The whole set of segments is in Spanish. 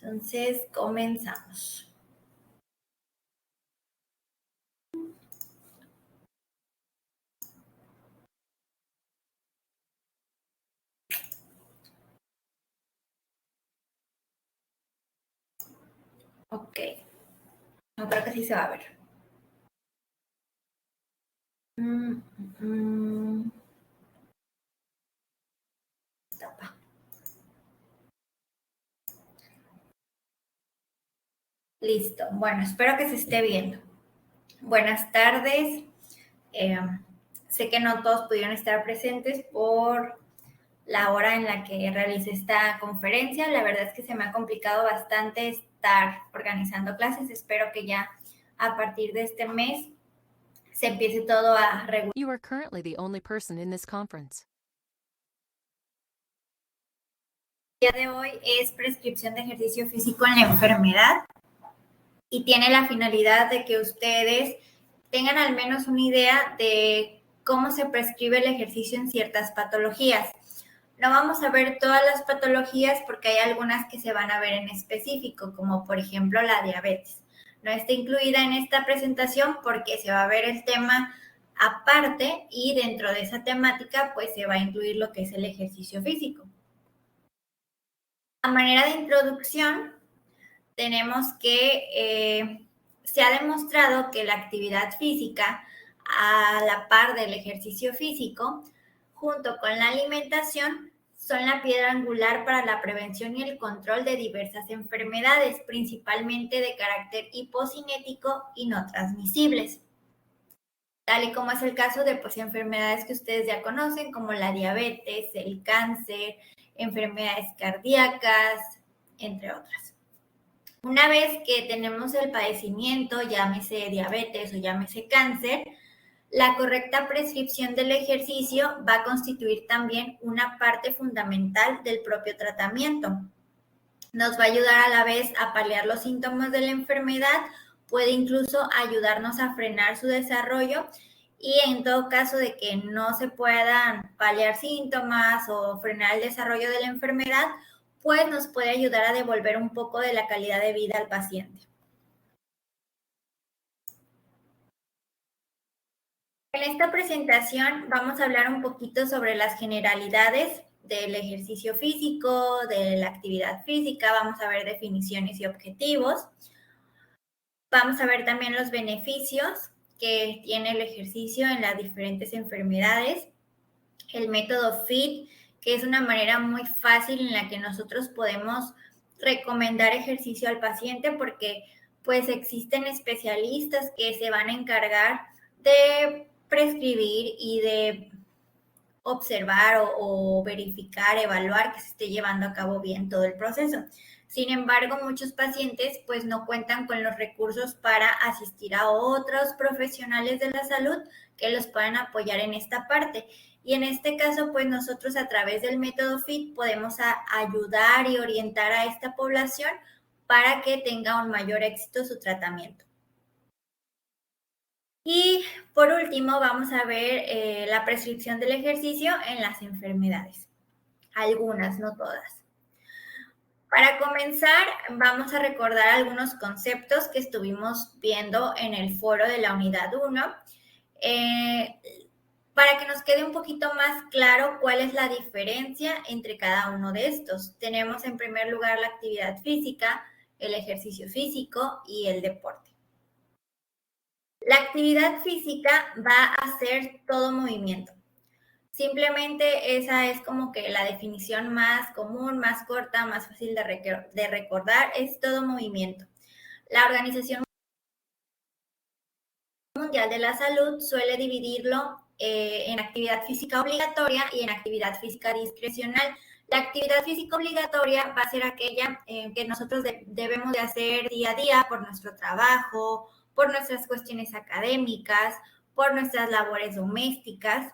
Entonces, comenzamos. Ok. No creo que sí se va a ver. Tapa. Listo. Bueno, espero que se esté viendo. Buenas tardes. Sé que no todos pudieron estar presentes por la hora en la que realicé esta conferencia. La verdad es que se me ha complicado bastante estar organizando clases. Espero que ya a partir de este mes se empiece todo a regular. You are currently the only person in this conference. El día de hoy es prescripción de ejercicio físico en la enfermedad y tiene la finalidad de que ustedes tengan al menos una idea de cómo se prescribe el ejercicio en ciertas patologías. No vamos a ver todas las patologías porque hay algunas que se van a ver en específico, como por ejemplo la diabetes. No está incluida en esta presentación porque se va a ver el tema aparte y dentro de esa temática pues se va a incluir lo que es el ejercicio físico. A manera de introducción, tenemos que se ha demostrado que la actividad física, a la par del ejercicio físico, junto con la alimentación, son la piedra angular para la prevención y el control de diversas enfermedades, principalmente de carácter hipocinético y no transmisibles, tal y como es el caso de enfermedades que ustedes ya conocen, como la diabetes, el cáncer, enfermedades cardíacas, entre otras. Una vez que tenemos el padecimiento, llámese diabetes o llámese cáncer, la correcta prescripción del ejercicio va a constituir también una parte fundamental del propio tratamiento. Nos va a ayudar a la vez a paliar los síntomas de la enfermedad, puede incluso ayudarnos a frenar su desarrollo y en todo caso de que no se puedan paliar síntomas o frenar el desarrollo de la enfermedad, pues nos puede ayudar a devolver un poco de la calidad de vida al paciente. En esta presentación vamos a hablar un poquito sobre las generalidades del ejercicio físico, de la actividad física, vamos a ver definiciones y objetivos. Vamos a ver también los beneficios que tiene el ejercicio en las diferentes enfermedades, el método FIT, que es una manera muy fácil en la que nosotros podemos recomendar ejercicio al paciente porque pues existen especialistas que se van a encargar de prescribir y de observar o verificar, evaluar que se esté llevando a cabo bien todo el proceso. Sin embargo, muchos pacientes pues no cuentan con los recursos para asistir a otros profesionales de la salud que los puedan apoyar en esta parte. Y en este caso, pues nosotros a través del método FIT podemos ayudar y orientar a esta población para que tenga un mayor éxito su tratamiento. Y por último, vamos a ver la prescripción del ejercicio en las enfermedades. Algunas, no todas. Para comenzar, vamos a recordar algunos conceptos que estuvimos viendo en el foro de la unidad 1. Para que nos quede un poquito más claro cuál es la diferencia entre cada uno de estos. Tenemos en primer lugar la actividad física, el ejercicio físico y el deporte. La actividad física va a ser todo movimiento. Simplemente esa es como que la definición más común, más corta, más fácil de recordar, es todo movimiento. La Organización Mundial de la Salud suele dividirlo en actividad física obligatoria y en actividad física discrecional. La actividad física obligatoria va a ser aquella que nosotros debemos de hacer día a día por nuestro trabajo, por nuestras cuestiones académicas, por nuestras labores domésticas.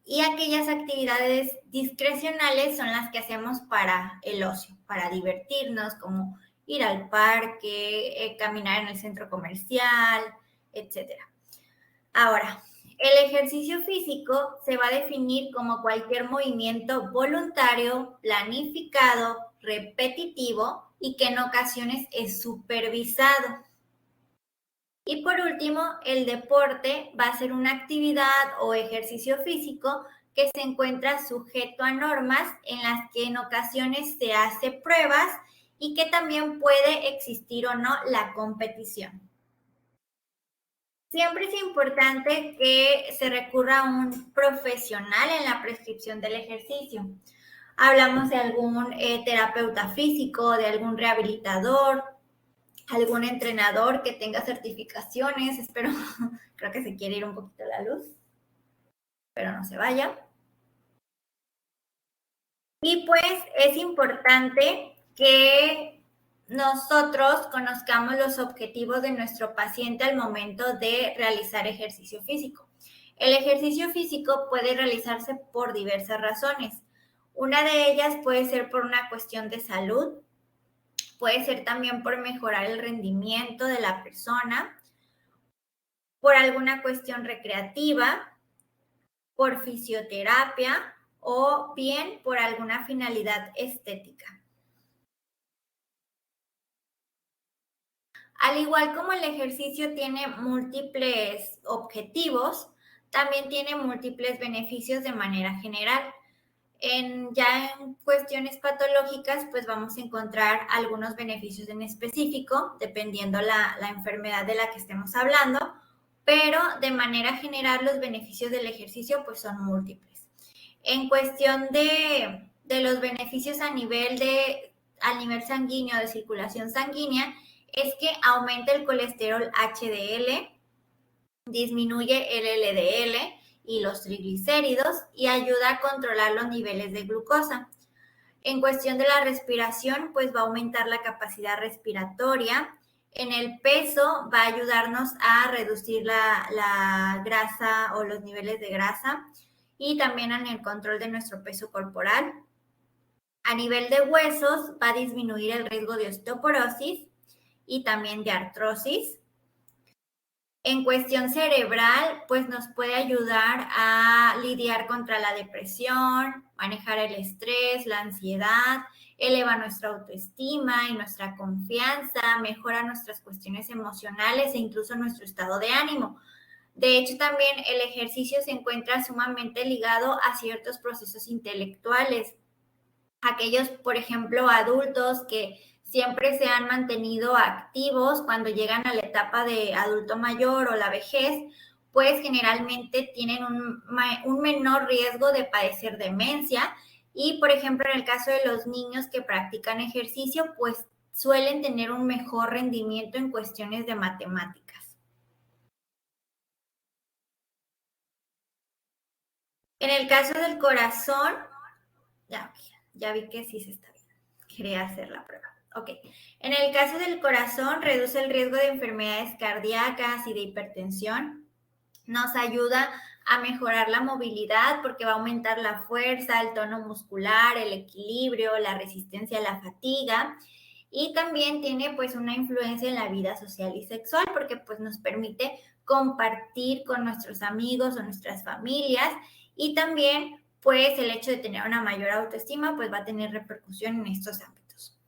Y aquellas actividades discrecionales son las que hacemos para el ocio, para divertirnos, como ir al parque, caminar en el centro comercial, etc. Ahora, el ejercicio físico se va a definir como cualquier movimiento voluntario, planificado, repetitivo y que en ocasiones es supervisado. Y por último, el deporte va a ser una actividad o ejercicio físico que se encuentra sujeto a normas en las que en ocasiones se hace pruebas y que también puede existir o no la competición. Siempre es importante que se recurra a un profesional en la prescripción del ejercicio. Hablamos de algún terapeuta físico, de algún rehabilitador, algún entrenador que tenga certificaciones. Espero, creo que se quiere ir un poquito la luz, pero no se vaya. Y pues es importante que nosotros conozcamos los objetivos de nuestro paciente al momento de realizar ejercicio físico. El ejercicio físico puede realizarse por diversas razones. Una de ellas puede ser por una cuestión de salud, puede ser también por mejorar el rendimiento de la persona, por alguna cuestión recreativa, por fisioterapia o bien por alguna finalidad estética. Al igual como el ejercicio tiene múltiples objetivos, también tiene múltiples beneficios de manera general. Ya en cuestiones patológicas, pues vamos a encontrar algunos beneficios en específico, dependiendo la enfermedad de la que estemos hablando, pero de manera general los beneficios del ejercicio pues son múltiples. En cuestión de los beneficios a nivel sanguíneo, de circulación sanguínea, es que aumenta el colesterol HDL, disminuye el LDL y los triglicéridos y ayuda a controlar los niveles de glucosa. En cuestión de la respiración, pues va a aumentar la capacidad respiratoria. En el peso va a ayudarnos a reducir la grasa o los niveles de grasa y también en el control de nuestro peso corporal. A nivel de huesos va a disminuir el riesgo de osteoporosis y también de artrosis. En cuestión cerebral, pues nos puede ayudar a lidiar contra la depresión, manejar el estrés, la ansiedad, eleva nuestra autoestima y nuestra confianza, mejora nuestras cuestiones emocionales e incluso nuestro estado de ánimo. De hecho, también el ejercicio se encuentra sumamente ligado a ciertos procesos intelectuales. Aquellos, por ejemplo, adultos que siempre se han mantenido activos cuando llegan a la etapa de adulto mayor o la vejez, pues generalmente tienen un menor riesgo de padecer demencia y, por ejemplo, en el caso de los niños que practican ejercicio, pues suelen tener un mejor rendimiento en cuestiones de matemáticas. En el caso del corazón, ya vi que sí se está bien. Quería hacer la prueba. Ok. En el caso del corazón, reduce el riesgo de enfermedades cardíacas y de hipertensión. Nos ayuda a mejorar la movilidad porque va a aumentar la fuerza, el tono muscular, el equilibrio, la resistencia a la fatiga. Y también tiene pues una influencia en la vida social y sexual porque pues nos permite compartir con nuestros amigos o nuestras familias y también pues el hecho de tener una mayor autoestima pues va a tener repercusión en estos ámbitos.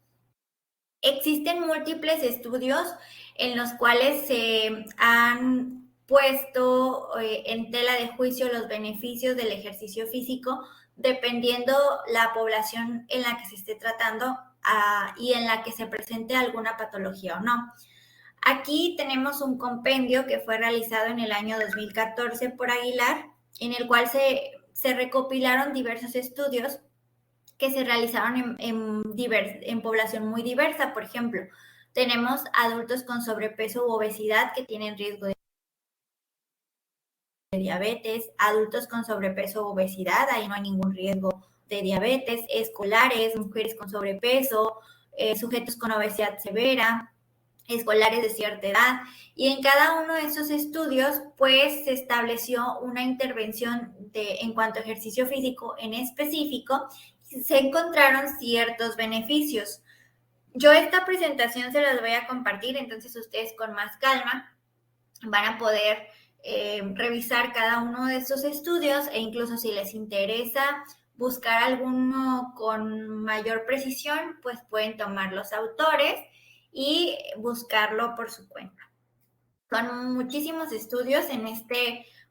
Existen múltiples estudios en los cuales se han puesto en tela de juicio los beneficios del ejercicio físico dependiendo la población en la que se esté tratando y en la que se presente alguna patología o no. Aquí tenemos un compendio que fue realizado en el año 2014 por Aguilar, en el cual se recopilaron diversos estudios que se realizaron en población muy diversa. Por ejemplo, tenemos adultos con sobrepeso u obesidad que tienen riesgo de diabetes, adultos con sobrepeso u obesidad, ahí no hay ningún riesgo de diabetes, escolares, mujeres con sobrepeso, sujetos con obesidad severa, escolares de cierta edad, y en cada uno de esos estudios pues se estableció una intervención en cuanto a ejercicio físico en específico, se encontraron ciertos beneficios. Yo esta presentación se las voy a compartir, entonces ustedes con más calma van a poder revisar cada uno de estos estudios e incluso si les interesa buscar alguno con mayor precisión, pues pueden tomar los autores y buscarlo por su cuenta. Son muchísimos estudios en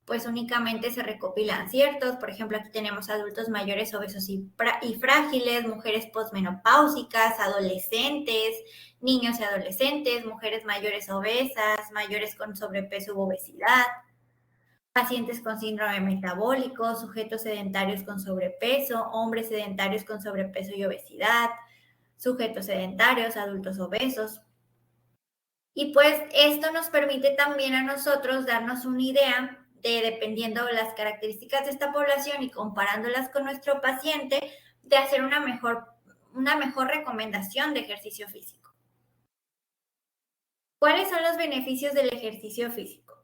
pues únicamente se recopilan ciertos. Por ejemplo, aquí tenemos adultos mayores obesos y frágiles, mujeres posmenopáusicas, adolescentes, niños y adolescentes, mujeres mayores obesas, mayores con sobrepeso u obesidad, pacientes con síndrome metabólico, sujetos sedentarios con sobrepeso, hombres sedentarios con sobrepeso y obesidad, sujetos sedentarios, adultos obesos. Y pues esto nos permite también a nosotros darnos una idea de, dependiendo de las características de esta población y comparándolas con nuestro paciente, de hacer una mejor recomendación de ejercicio físico. ¿Cuáles son los beneficios del ejercicio físico?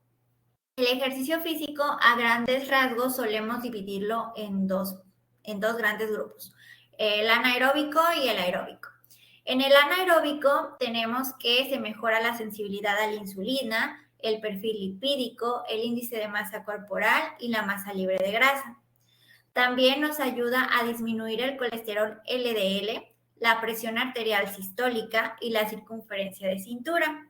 El ejercicio físico, a grandes rasgos, solemos dividirlo en dos grandes grupos, el anaeróbico y el aeróbico. En el anaeróbico tenemos que se mejora la sensibilidad a la insulina, el perfil lipídico, el índice de masa corporal y la masa libre de grasa. También nos ayuda a disminuir el colesterol LDL, la presión arterial sistólica y la circunferencia de cintura.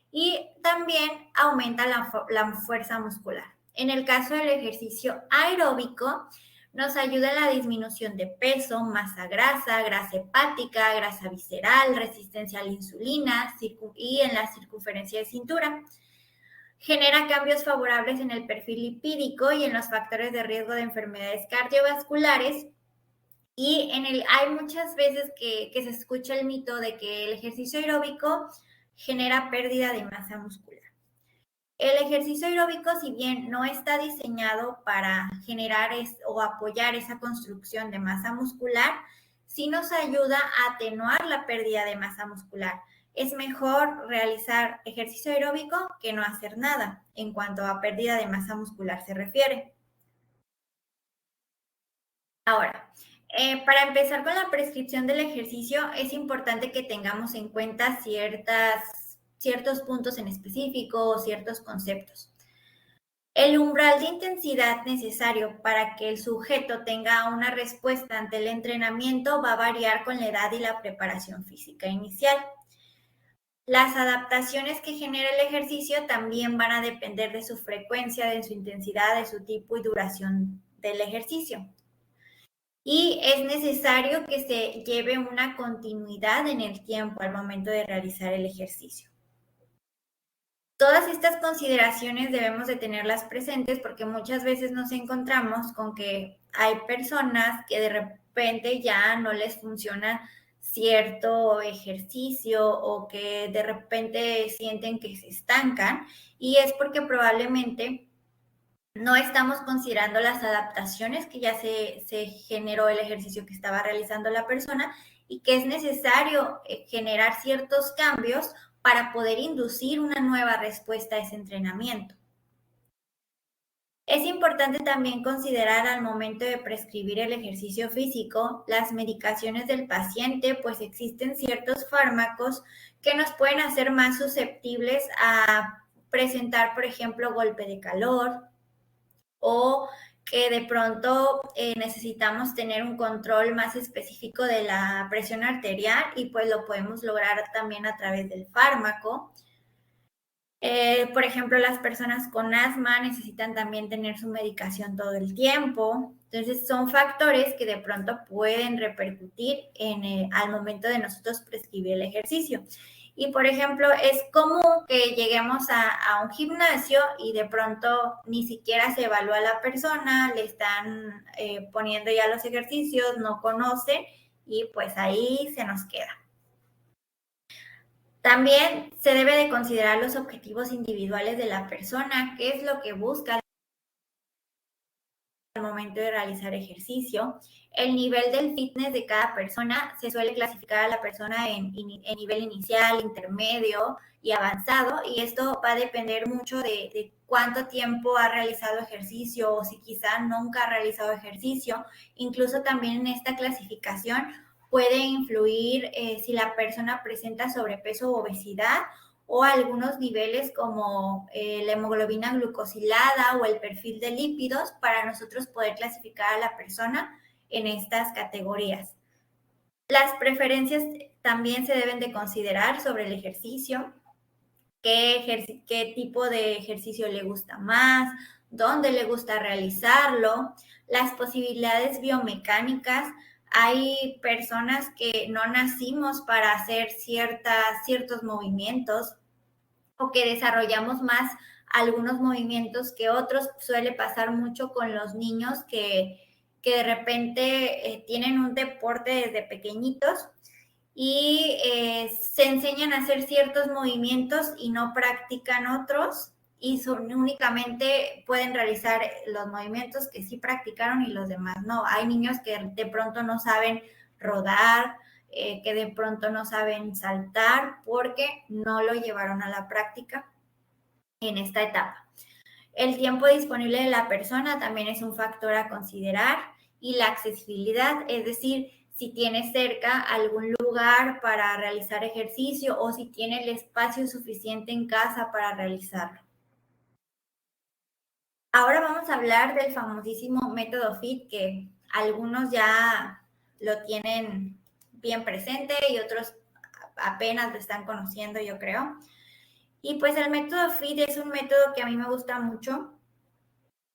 Y también aumenta la fuerza muscular. En el caso del ejercicio aeróbico, nos ayuda en la disminución de peso, masa grasa, grasa hepática, grasa visceral, resistencia a la insulina y en la circunferencia de cintura. Genera cambios favorables en el perfil lipídico y en los factores de riesgo de enfermedades cardiovasculares. Y hay muchas veces que se escucha el mito de que el ejercicio aeróbico genera pérdida de masa muscular. El ejercicio aeróbico, si bien no está diseñado para generar o apoyar esa construcción de masa muscular, sí nos ayuda a atenuar la pérdida de masa muscular. Es mejor realizar ejercicio aeróbico que no hacer nada en cuanto a pérdida de masa muscular se refiere. Ahora, para empezar con la prescripción del ejercicio, es importante que tengamos en cuenta ciertos puntos en específico o ciertos conceptos. El umbral de intensidad necesario para que el sujeto tenga una respuesta ante el entrenamiento va a variar con la edad y la preparación física inicial. Las adaptaciones que genera el ejercicio también van a depender de su frecuencia, de su intensidad, de su tipo y duración del ejercicio. Y es necesario que se lleve una continuidad en el tiempo al momento de realizar el ejercicio. Todas estas consideraciones debemos de tenerlas presentes porque muchas veces nos encontramos con que hay personas que de repente ya no les funciona cierto ejercicio o que de repente sienten que se estancan y es porque probablemente no estamos considerando las adaptaciones que ya se generó el ejercicio que estaba realizando la persona y que es necesario generar ciertos cambios para poder inducir una nueva respuesta a ese entrenamiento. Es importante también considerar al momento de prescribir el ejercicio físico las medicaciones del paciente, pues existen ciertos fármacos que nos pueden hacer más susceptibles a presentar, por ejemplo, golpe de calor o que de pronto necesitamos tener un control más específico de la presión arterial y pues lo podemos lograr también a través del fármaco. Por ejemplo, las personas con asma necesitan también tener su medicación todo el tiempo. Entonces, son factores que de pronto pueden repercutir al momento de nosotros prescribir el ejercicio. Y, por ejemplo, es común que lleguemos a un gimnasio y de pronto ni siquiera se evalúa a la persona, le están poniendo ya los ejercicios, no conoce y pues ahí se nos queda. También se debe de considerar los objetivos individuales de la persona, qué es lo que busca al momento de realizar ejercicio. El nivel del fitness de cada persona se suele clasificar a la persona en nivel inicial, intermedio y avanzado, y esto va a depender mucho de cuánto tiempo ha realizado ejercicio o si quizá nunca ha realizado ejercicio. Incluso también en esta clasificación puede influir si la persona presenta sobrepeso o obesidad o algunos niveles como la hemoglobina glucosilada o el perfil de lípidos para nosotros poder clasificar a la persona en estas categorías. Las preferencias también se deben de considerar sobre el ejercicio, qué tipo de ejercicio le gusta más, dónde le gusta realizarlo, las posibilidades biomecánicas. Hay personas que no nacimos para hacer ciertos movimientos o que desarrollamos más algunos movimientos que otros. Suele pasar mucho con los niños que de repente tienen un deporte desde pequeñitos y se enseñan a hacer ciertos movimientos y no practican otros y únicamente pueden realizar los movimientos que sí practicaron y los demás no. Hay niños que de pronto no saben rodar, que de pronto no saben saltar porque no lo llevaron a la práctica en esta etapa. El tiempo disponible de la persona también es un factor a considerar y la accesibilidad, es decir, si tiene cerca algún lugar para realizar ejercicio o si tiene el espacio suficiente en casa para realizarlo. Ahora vamos a hablar del famosísimo método FIT, que algunos ya lo tienen bien presente y otros apenas lo están conociendo, yo creo. Y pues el método FIT es un método que a mí me gusta mucho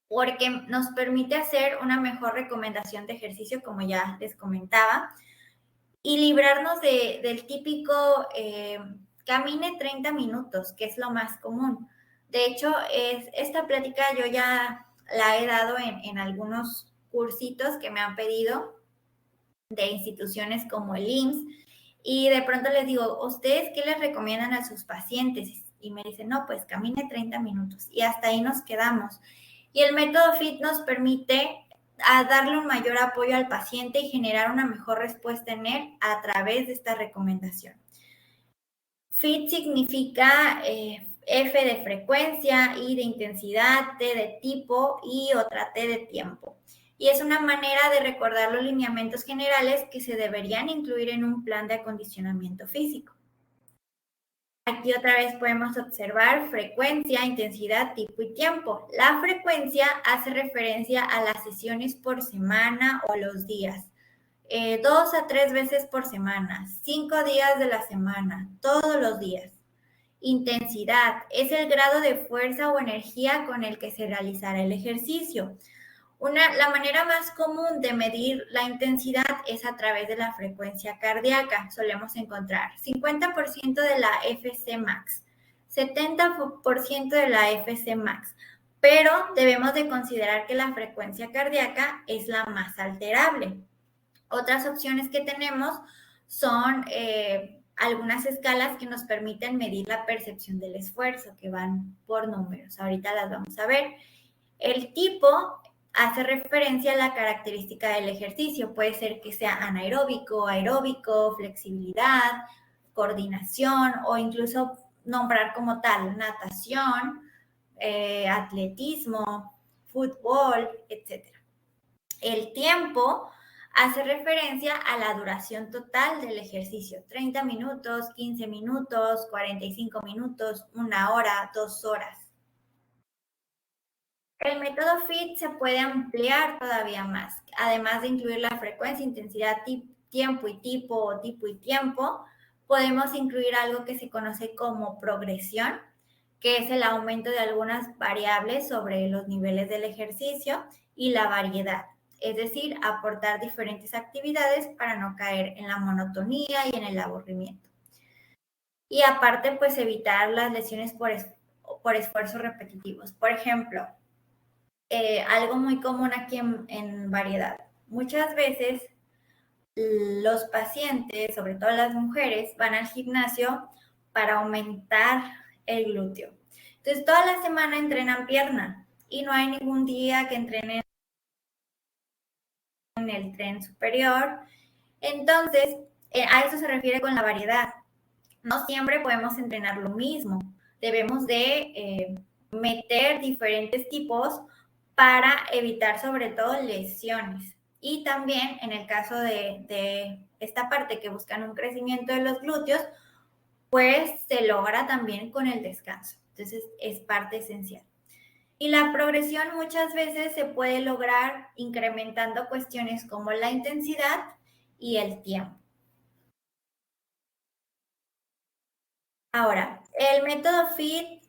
porque nos permite hacer una mejor recomendación de ejercicio, como ya les comentaba, y librarnos del típico camine 30 minutos, que es lo más común. De hecho, esta plática yo ya la he dado en algunos cursitos que me han pedido de instituciones como el IMSS, y de pronto les digo, ¿ustedes qué les recomiendan a sus pacientes? Y me dicen, no, pues camine 30 minutos, y hasta ahí nos quedamos. Y el método FIT nos permite darle un mayor apoyo al paciente y generar una mejor respuesta en él a través de esta recomendación. FIT significa F de frecuencia, I de intensidad, T de tipo y otra T de tiempo. Y es una manera de recordar los lineamientos generales que se deberían incluir en un plan de acondicionamiento físico. Aquí otra vez podemos observar frecuencia, intensidad, tipo y tiempo. La frecuencia hace referencia a las sesiones por semana o los días. 2 a 3 veces por semana, 5 días de la semana, todos los días. Intensidad es el grado de fuerza o energía con el que se realizará el ejercicio. La manera más común de medir la intensidad es a través de la frecuencia cardíaca. Solemos encontrar 50% de la FC max, 70% de la FC max, pero debemos de considerar que la frecuencia cardíaca es la más alterable. Otras opciones que tenemos son algunas escalas que nos permiten medir la percepción del esfuerzo, que van por números. Ahorita las vamos a ver. El tipo hace referencia a la característica del ejercicio. Puede ser que sea anaeróbico, aeróbico, flexibilidad, coordinación o incluso nombrar como tal natación, atletismo, fútbol, etc. El tiempo hace referencia a la duración total del ejercicio, 30 minutos, 15 minutos, 45 minutos, 1 hora, 2 horas. El método FIT se puede ampliar todavía más, además de incluir la frecuencia, intensidad, tiempo y tipo o tipo y tiempo. Podemos incluir algo que se conoce como progresión, que es el aumento de algunas variables sobre los niveles del ejercicio, y la variedad, es decir, aportar diferentes actividades para no caer en la monotonía y en el aburrimiento. Y aparte, pues evitar las lesiones por esfuerzos repetitivos. Por ejemplo, algo muy común aquí en variedad. Muchas veces los pacientes, sobre todo las mujeres, van al gimnasio para aumentar el glúteo. Entonces, toda la semana entrenan pierna y no hay ningún día que entrenen en el tren superior. Entonces, a eso se refiere con la variedad. No siempre podemos entrenar lo mismo. Debemos de meter diferentes tipos para evitar sobre todo lesiones. Y también en el caso de esta parte que buscan un crecimiento de los glúteos, pues se logra también con el descanso. Entonces es parte esencial. Y la progresión muchas veces se puede lograr incrementando cuestiones como la intensidad y el tiempo. Ahora, el método FIT,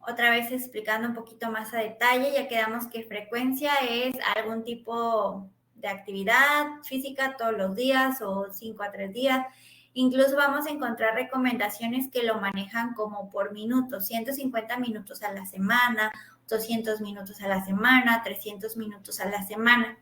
otra vez explicando un poquito más a detalle, ya quedamos que frecuencia es algún tipo de actividad física todos los días o 5 a 3 días. Incluso vamos a encontrar recomendaciones que lo manejan como por minutos, 150 minutos a la semana, 200 minutos a la semana, 300 minutos a la semana.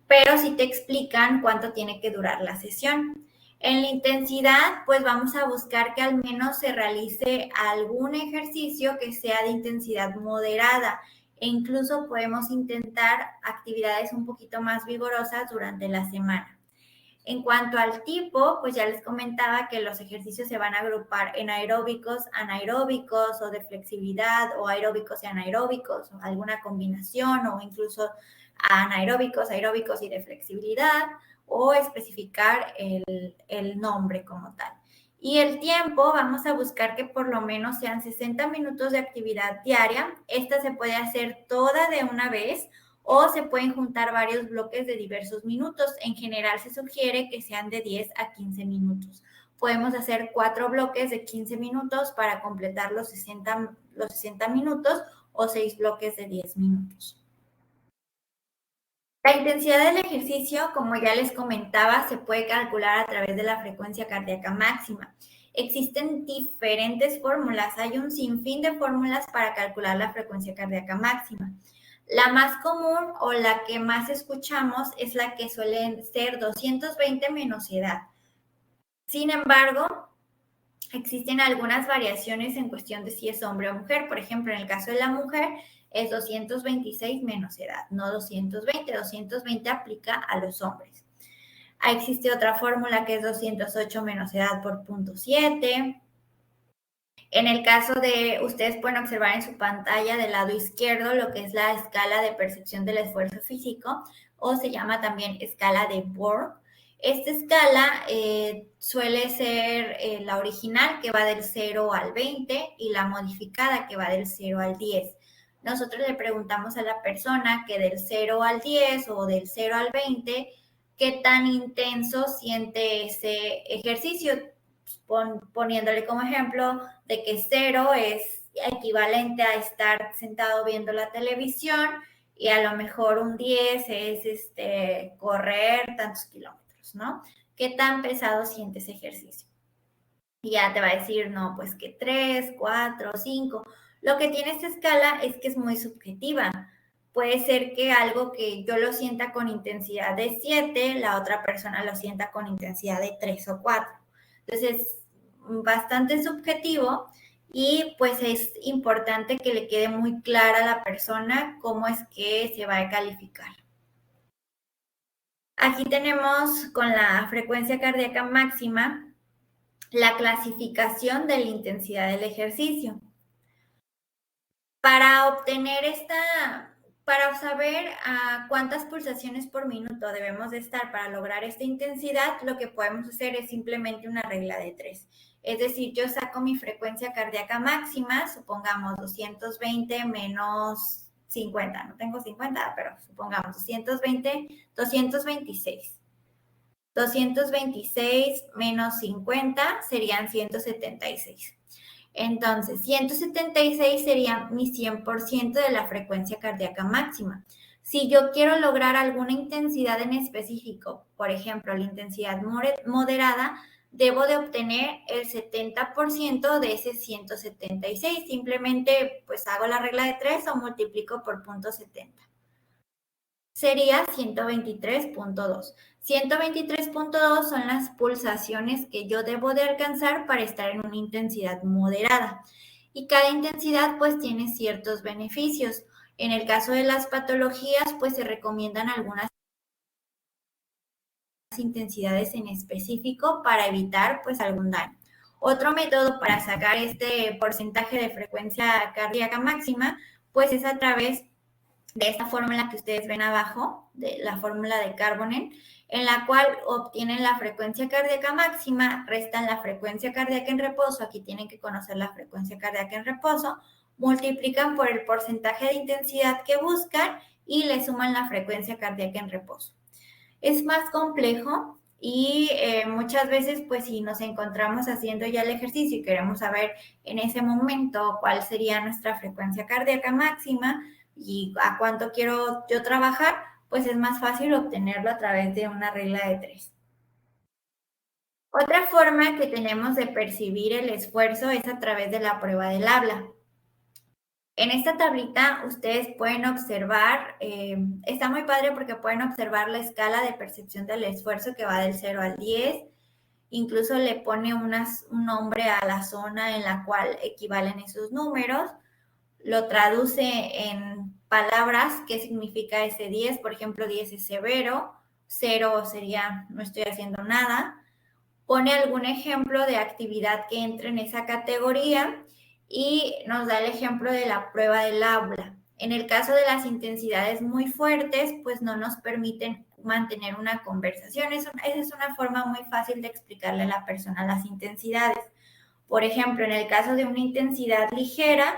Pero sí te explican cuánto tiene que durar la sesión. En la intensidad, pues vamos a buscar que al menos se realice algún ejercicio que sea de intensidad moderada e incluso podemos intentar actividades un poquito más vigorosas durante la semana. En cuanto al tipo, pues ya les comentaba que los ejercicios se van a agrupar en aeróbicos, anaeróbicos o de flexibilidad o aeróbicos y anaeróbicos o alguna combinación o incluso anaeróbicos, aeróbicos y de flexibilidad o especificar el nombre como tal. Y el tiempo, vamos a buscar que por lo menos sean 60 minutos de actividad diaria. Esta se puede hacer toda de una vez o se pueden juntar varios bloques de diversos minutos. En general se sugiere que sean de 10 a 15 minutos. Podemos hacer 4 bloques de 15 minutos para completar los 60 minutos o 6 bloques de 10 minutos. La intensidad del ejercicio, como ya les comentaba, se puede calcular a través de la frecuencia cardíaca máxima. Existen diferentes fórmulas, hay un sinfín de fórmulas para calcular la frecuencia cardíaca máxima. La más común o la que más escuchamos es la que suelen ser 220 menos edad. Sin embargo, existen algunas variaciones en cuestión de si es hombre o mujer. Por ejemplo, en el caso de la mujer es 226 menos edad, no 220. 220 aplica a los hombres. Existe otra fórmula que es 208 menos edad por 0.7. En el caso de, ustedes pueden observar en su pantalla del lado izquierdo lo que es la escala de percepción del esfuerzo físico o se llama también escala de Borg. Esta escala suele ser la original que va del 0 al 20 y la modificada que va del 0 al 10. Nosotros le preguntamos a la persona que del 0 al 10 o del 0 al 20, ¿qué tan intenso siente ese ejercicio? Poniéndole como ejemplo de que 0 es equivalente a estar sentado viendo la televisión y a lo mejor un 10 es correr tantos kilómetros, ¿no? ¿Qué tan pesado siente ese ejercicio? Y ya te va a decir, no, pues que 3, 4, 5. Lo que tiene esta escala es que es muy subjetiva. Puede ser que algo que yo lo sienta con intensidad de 7, la otra persona lo sienta con intensidad de 3 o 4. Entonces, es bastante subjetivo y pues es importante que le quede muy clara a la persona cómo es que se va a calificar. Aquí tenemos con la frecuencia cardíaca máxima la clasificación de la intensidad del ejercicio. Para obtener para saber cuántas pulsaciones por minuto debemos de estar para lograr esta intensidad, lo que podemos hacer es simplemente una regla de 3. Es decir, yo saco mi frecuencia cardíaca máxima, supongamos 220 menos 50, no tengo 50, pero supongamos 226. 226 menos 50 serían 176. Entonces, 176 sería mi 100% de la frecuencia cardíaca máxima. Si yo quiero lograr alguna intensidad en específico, por ejemplo, la intensidad moderada, debo de obtener el 70% de ese 176. Simplemente, pues hago la regla de 3 o multiplico por 0.70. Sería 123.2. 123.2 son las pulsaciones que yo debo de alcanzar para estar en una intensidad moderada. Y cada intensidad pues tiene ciertos beneficios. En el caso de las patologías pues se recomiendan algunas intensidades en específico para evitar pues algún daño. Otro método para sacar este porcentaje de frecuencia cardíaca máxima pues es a través de esta fórmula que ustedes ven abajo, de la fórmula de Karbonen, en la cual obtienen la frecuencia cardíaca máxima, restan la frecuencia cardíaca en reposo, aquí tienen que conocer la frecuencia cardíaca en reposo, multiplican por el porcentaje de intensidad que buscan y le suman la frecuencia cardíaca en reposo. Es más complejo y muchas veces, pues si nos encontramos haciendo ya el ejercicio y queremos saber en ese momento cuál sería nuestra frecuencia cardíaca máxima y a cuánto quiero yo trabajar, pues es más fácil obtenerlo a través de una regla de 3. Otra forma que tenemos de percibir el esfuerzo es a través de la prueba del habla. En esta tablita ustedes pueden observar, está muy padre porque pueden observar la escala de percepción del esfuerzo que va del 0 al 10. Incluso le pone un nombre a la zona en la cual equivalen esos números. Lo traduce en palabras, qué significa ese 10. Por ejemplo, 10 es severo, 0 sería no estoy haciendo nada. Pone algún ejemplo de actividad que entre en esa categoría y nos da el ejemplo de la prueba del habla. En el caso de las intensidades muy fuertes, pues no nos permiten mantener una conversación. Esa es una forma muy fácil de explicarle a la persona las intensidades. Por ejemplo, en el caso de una intensidad ligera,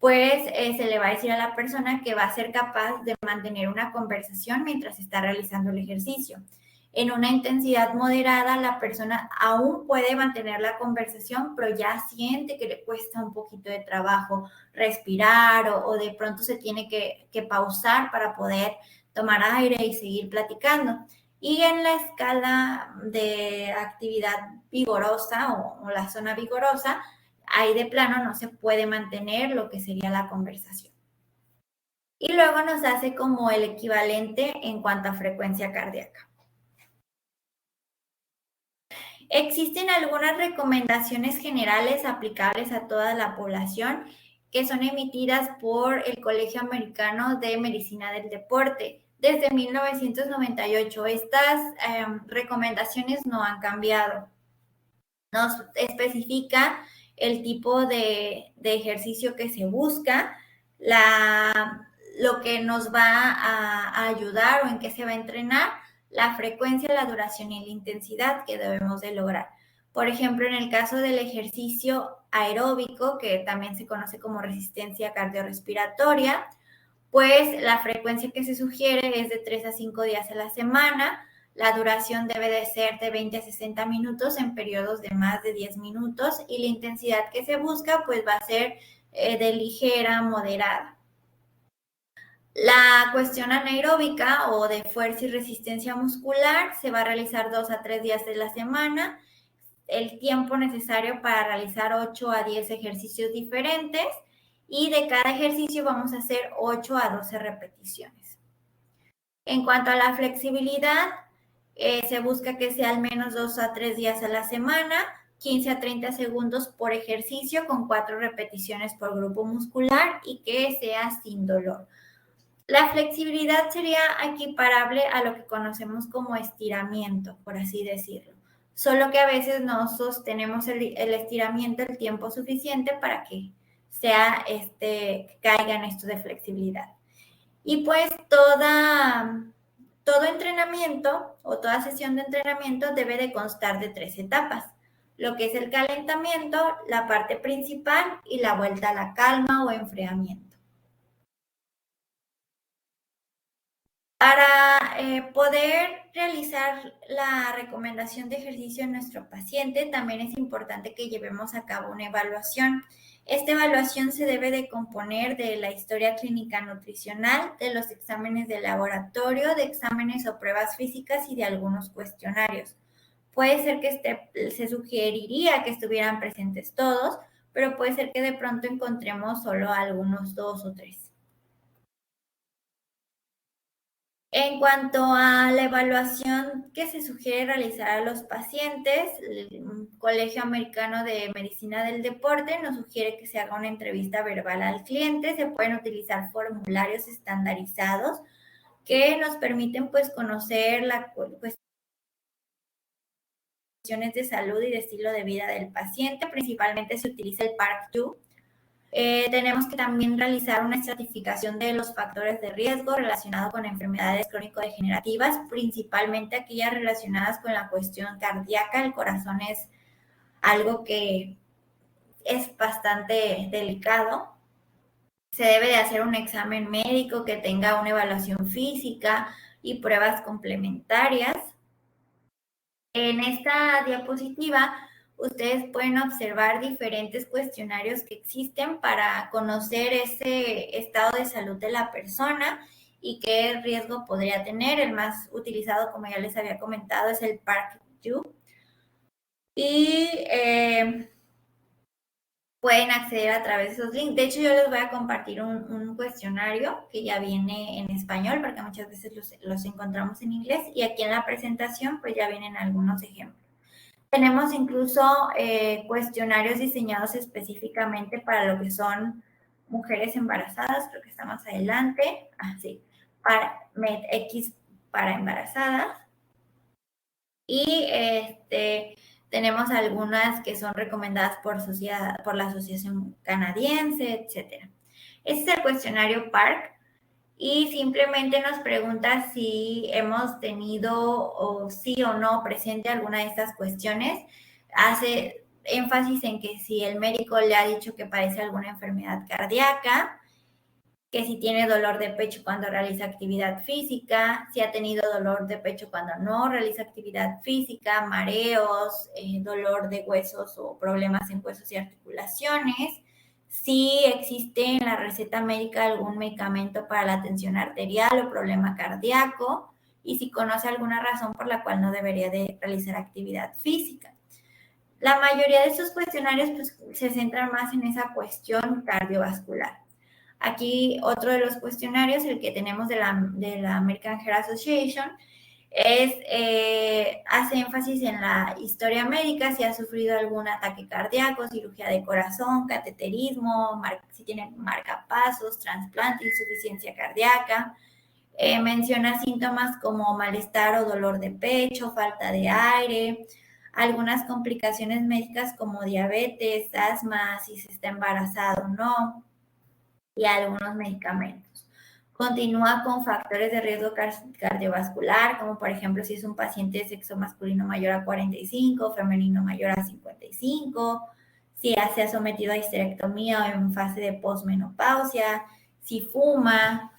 pues se le va a decir a la persona que va a ser capaz de mantener una conversación mientras está realizando el ejercicio. En una intensidad moderada, la persona aún puede mantener la conversación, pero ya siente que le cuesta un poquito de trabajo respirar o de pronto se tiene que pausar para poder tomar aire y seguir platicando. Y en la escala de actividad vigorosa o la zona vigorosa, ahí de plano no se puede mantener lo que sería la conversación. Y luego nos hace como el equivalente en cuanto a frecuencia cardíaca. Existen algunas recomendaciones generales aplicables a toda la población que son emitidas por el Colegio Americano de Medicina del Deporte desde 1998. Estas recomendaciones no han cambiado. Nos especifica el tipo de ejercicio que se busca, lo que nos va a ayudar o en qué se va a entrenar, la frecuencia, la duración y la intensidad que debemos de lograr. Por ejemplo, en el caso del ejercicio aeróbico, que también se conoce como resistencia cardiorrespiratoria, pues la frecuencia que se sugiere es de 3 a 5 días a la semana. La duración debe de ser de 20 a 60 minutos en periodos de más de 10 minutos y la intensidad que se busca pues va a ser de ligera, moderada. La cuestión anaeróbica o de fuerza y resistencia muscular se va a realizar 2 a 3 días de la semana. El tiempo necesario para realizar 8 a 10 ejercicios diferentes y de cada ejercicio vamos a hacer 8 a 12 repeticiones. En cuanto a la flexibilidad, se busca que sea al menos 2 a 3 días a la semana, 15 a 30 segundos por ejercicio con 4 repeticiones por grupo muscular y que sea sin dolor. La flexibilidad sería equiparable a lo que conocemos como estiramiento, por así decirlo. Solo que a veces no sostenemos el estiramiento el tiempo suficiente para que caiga en esto de flexibilidad. Y pues todo entrenamiento o toda sesión de entrenamiento debe de constar de 3 etapas, lo que es el calentamiento, la parte principal y la vuelta a la calma o enfriamiento. Para poder realizar la recomendación de ejercicio en nuestro paciente, también es importante que llevemos a cabo una evaluación. Esta evaluación se debe de componer de la historia clínica nutricional, de los exámenes de laboratorio, de exámenes o pruebas físicas y de algunos cuestionarios. Puede ser que se sugeriría que estuvieran presentes todos, pero puede ser que de pronto encontremos solo algunos 2 o 3. En cuanto a la evaluación que se sugiere realizar a los pacientes, el Colegio Americano de Medicina del Deporte nos sugiere que se haga una entrevista verbal al cliente. Se pueden utilizar formularios estandarizados que nos permiten pues conocer las cuestiones de salud y de estilo de vida del paciente. Principalmente se utiliza el PARCQ. Tenemos que también realizar una estratificación de los factores de riesgo relacionados con enfermedades crónico-degenerativas, principalmente aquellas relacionadas con la cuestión cardíaca. El corazón es algo que es bastante delicado. Se debe de hacer un examen médico que tenga una evaluación física y pruebas complementarias. En esta diapositiva, ustedes pueden observar diferentes cuestionarios que existen para conocer ese estado de salud de la persona y qué riesgo podría tener. El más utilizado, como ya les había comentado, es el PARCQ. Y pueden acceder a través de esos links. De hecho, yo les voy a compartir un cuestionario que ya viene en español, porque muchas veces los encontramos en inglés, y aquí en la presentación pues ya vienen algunos ejemplos. Tenemos incluso cuestionarios diseñados específicamente para lo que son mujeres embarazadas, creo que está más adelante, sí, para MedX para embarazadas. Y tenemos algunas que son recomendadas por la Asociación Canadiense, etc. Este es el cuestionario PARC y simplemente nos pregunta si hemos tenido o sí o no presente alguna de estas cuestiones. Hace énfasis en que si el médico le ha dicho que padece alguna enfermedad cardíaca, que si tiene dolor de pecho cuando realiza actividad física, si ha tenido dolor de pecho cuando no realiza actividad física, mareos, dolor de huesos o problemas en huesos y articulaciones, si existe en la receta médica algún medicamento para la tensión arterial o problema cardíaco y si conoce alguna razón por la cual no debería de realizar actividad física. La mayoría de estos cuestionarios pues, se centran más en esa cuestión cardiovascular. Aquí otro de los cuestionarios, el que tenemos de la American Heart Association, hace énfasis en la historia médica, si ha sufrido algún ataque cardíaco, cirugía de corazón, cateterismo, si tiene marcapasos, trasplante, insuficiencia cardíaca. Menciona síntomas como malestar o dolor de pecho, falta de aire, algunas complicaciones médicas como diabetes, asma, si se está embarazado o no, y algunos medicamentos. Continúa con factores de riesgo cardiovascular, como por ejemplo si es un paciente de sexo masculino mayor a 45, femenino mayor a 55, si se ha sometido a histerectomía o en fase de posmenopausia, si fuma,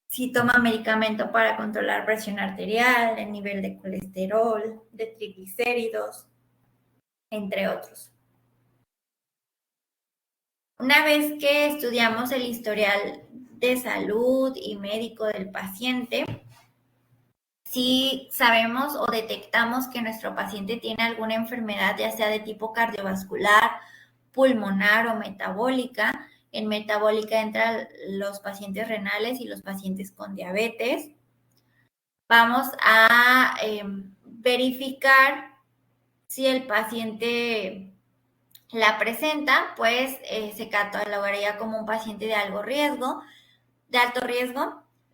si toma medicamento para controlar presión arterial, el nivel de colesterol, de triglicéridos, entre otros. Una vez que estudiamos el historial de salud y médico del paciente, si sabemos o detectamos que nuestro paciente tiene alguna enfermedad, ya sea de tipo cardiovascular, pulmonar o metabólica, en metabólica entran los pacientes renales y los pacientes con diabetes, vamos a verificar si el paciente la presenta, pues se catalogaría como un paciente de alto riesgo.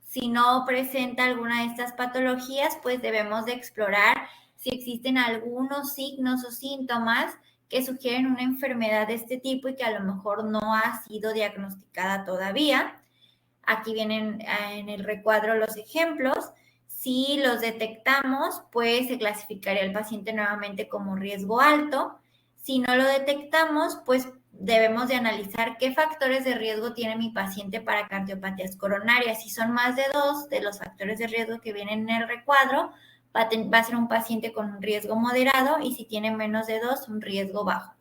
Si no presenta alguna de estas patologías, pues debemos de explorar si existen algunos signos o síntomas que sugieren una enfermedad de este tipo y que a lo mejor no ha sido diagnosticada todavía. Aquí vienen en el recuadro los ejemplos. Si los detectamos, pues se clasificaría el paciente nuevamente como riesgo alto. Si no lo detectamos, pues debemos de analizar qué factores de riesgo tiene mi paciente para cardiopatías coronarias. Si son más de 2 de los factores de riesgo que vienen en el recuadro, va a ser un paciente con un riesgo moderado y si tiene menos de 2, un riesgo bajo.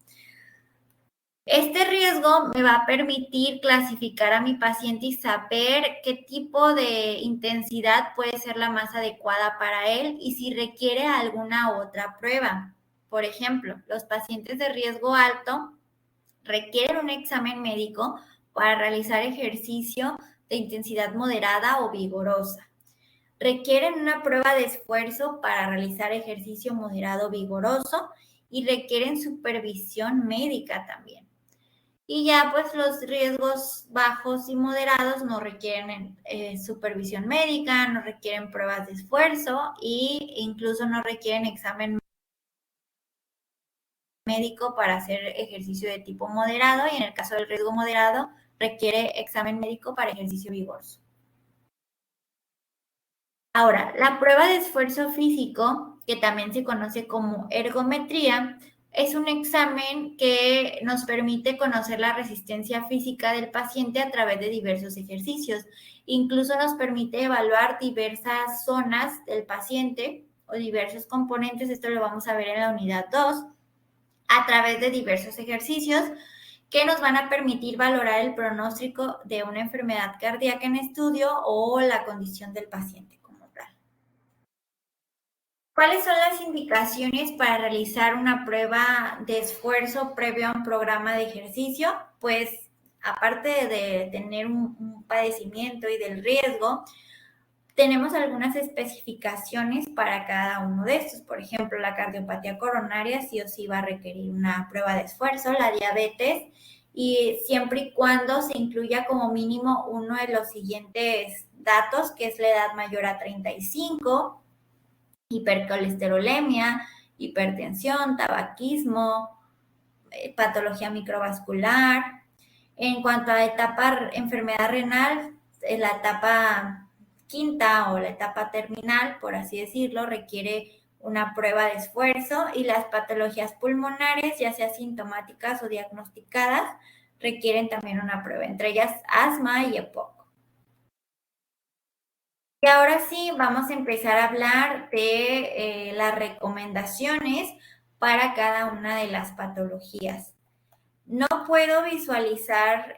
Este riesgo me va a permitir clasificar a mi paciente y saber qué tipo de intensidad puede ser la más adecuada para él y si requiere alguna otra prueba. Por ejemplo, los pacientes de riesgo alto requieren un examen médico para realizar ejercicio de intensidad moderada o vigorosa. Requieren una prueba de esfuerzo para realizar ejercicio moderado o vigoroso y requieren supervisión médica también. Y ya pues los riesgos bajos y moderados no requieren supervisión médica, no requieren pruebas de esfuerzo e incluso no requieren examen médico para hacer ejercicio de tipo moderado y en el caso del riesgo moderado requiere examen médico para ejercicio vigoroso. Ahora, la prueba de esfuerzo físico, que también se conoce como ergometría, Es un examen que nos permite conocer la resistencia física del paciente a través de diversos ejercicios. Incluso nos permite evaluar diversas zonas del paciente o diversos componentes, esto lo vamos a ver en la unidad 2, a través de diversos ejercicios que nos van a permitir valorar el pronóstico de una enfermedad cardíaca en estudio o la condición del paciente como tal. ¿Cuáles son las indicaciones para realizar una prueba de esfuerzo previo a un programa de ejercicio? Pues aparte de tener un padecimiento y del riesgo, tenemos algunas especificaciones para cada uno de estos. Por ejemplo, la cardiopatía coronaria sí o sí va a requerir una prueba de esfuerzo, la diabetes, y siempre y cuando se incluya como mínimo uno de los siguientes datos, que es la edad mayor a 35, hipercolesterolemia, hipertensión, tabaquismo, patología microvascular. En cuanto a enfermedad renal, la etapa quinta o la etapa terminal, por así decirlo, requiere una prueba de esfuerzo, y las patologías pulmonares, ya sea sintomáticas o diagnosticadas, requieren también una prueba, entre ellas asma y EPOC. Y ahora sí, vamos a empezar a hablar de las recomendaciones para cada una de las patologías. No puedo visualizar,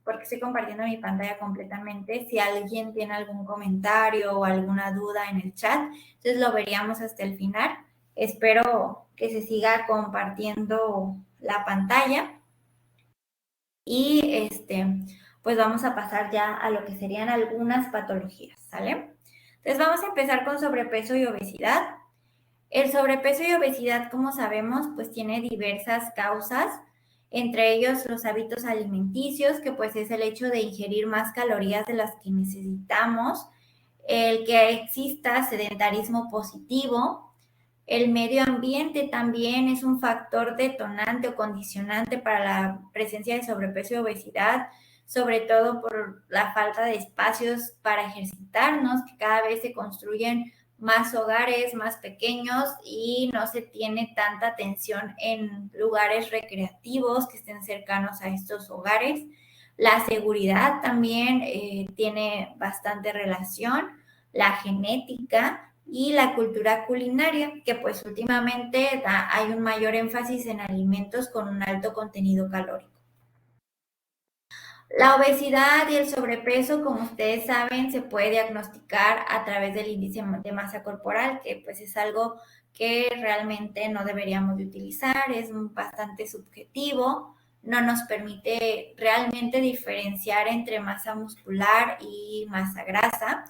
porque estoy compartiendo mi pantalla completamente, si alguien tiene algún comentario o alguna duda en el chat, entonces lo veríamos hasta el final. Espero que se siga compartiendo la pantalla y pues vamos a pasar ya a lo que serían algunas patologías, ¿sale? Entonces vamos a empezar con sobrepeso y obesidad. El sobrepeso y obesidad, como sabemos, pues tiene diversas causas, entre ellos los hábitos alimenticios, que pues es el hecho de ingerir más calorías de las que necesitamos, el que exista sedentarismo positivo, el medio ambiente también es un factor detonante o condicionante para la presencia de sobrepeso y obesidad, sobre todo por la falta de espacios para ejercitarnos, que cada vez se construyen más hogares más pequeños y no se tiene tanta atención en lugares recreativos que estén cercanos a estos hogares. La seguridad también tiene bastante relación, la genética y la cultura culinaria, que pues últimamente hay un mayor énfasis en alimentos con un alto contenido calórico. La obesidad y el sobrepeso, como ustedes saben, se puede diagnosticar a través del índice de masa corporal, que pues es algo que realmente no deberíamos de utilizar, es bastante subjetivo, no nos permite realmente diferenciar entre masa muscular y masa grasa.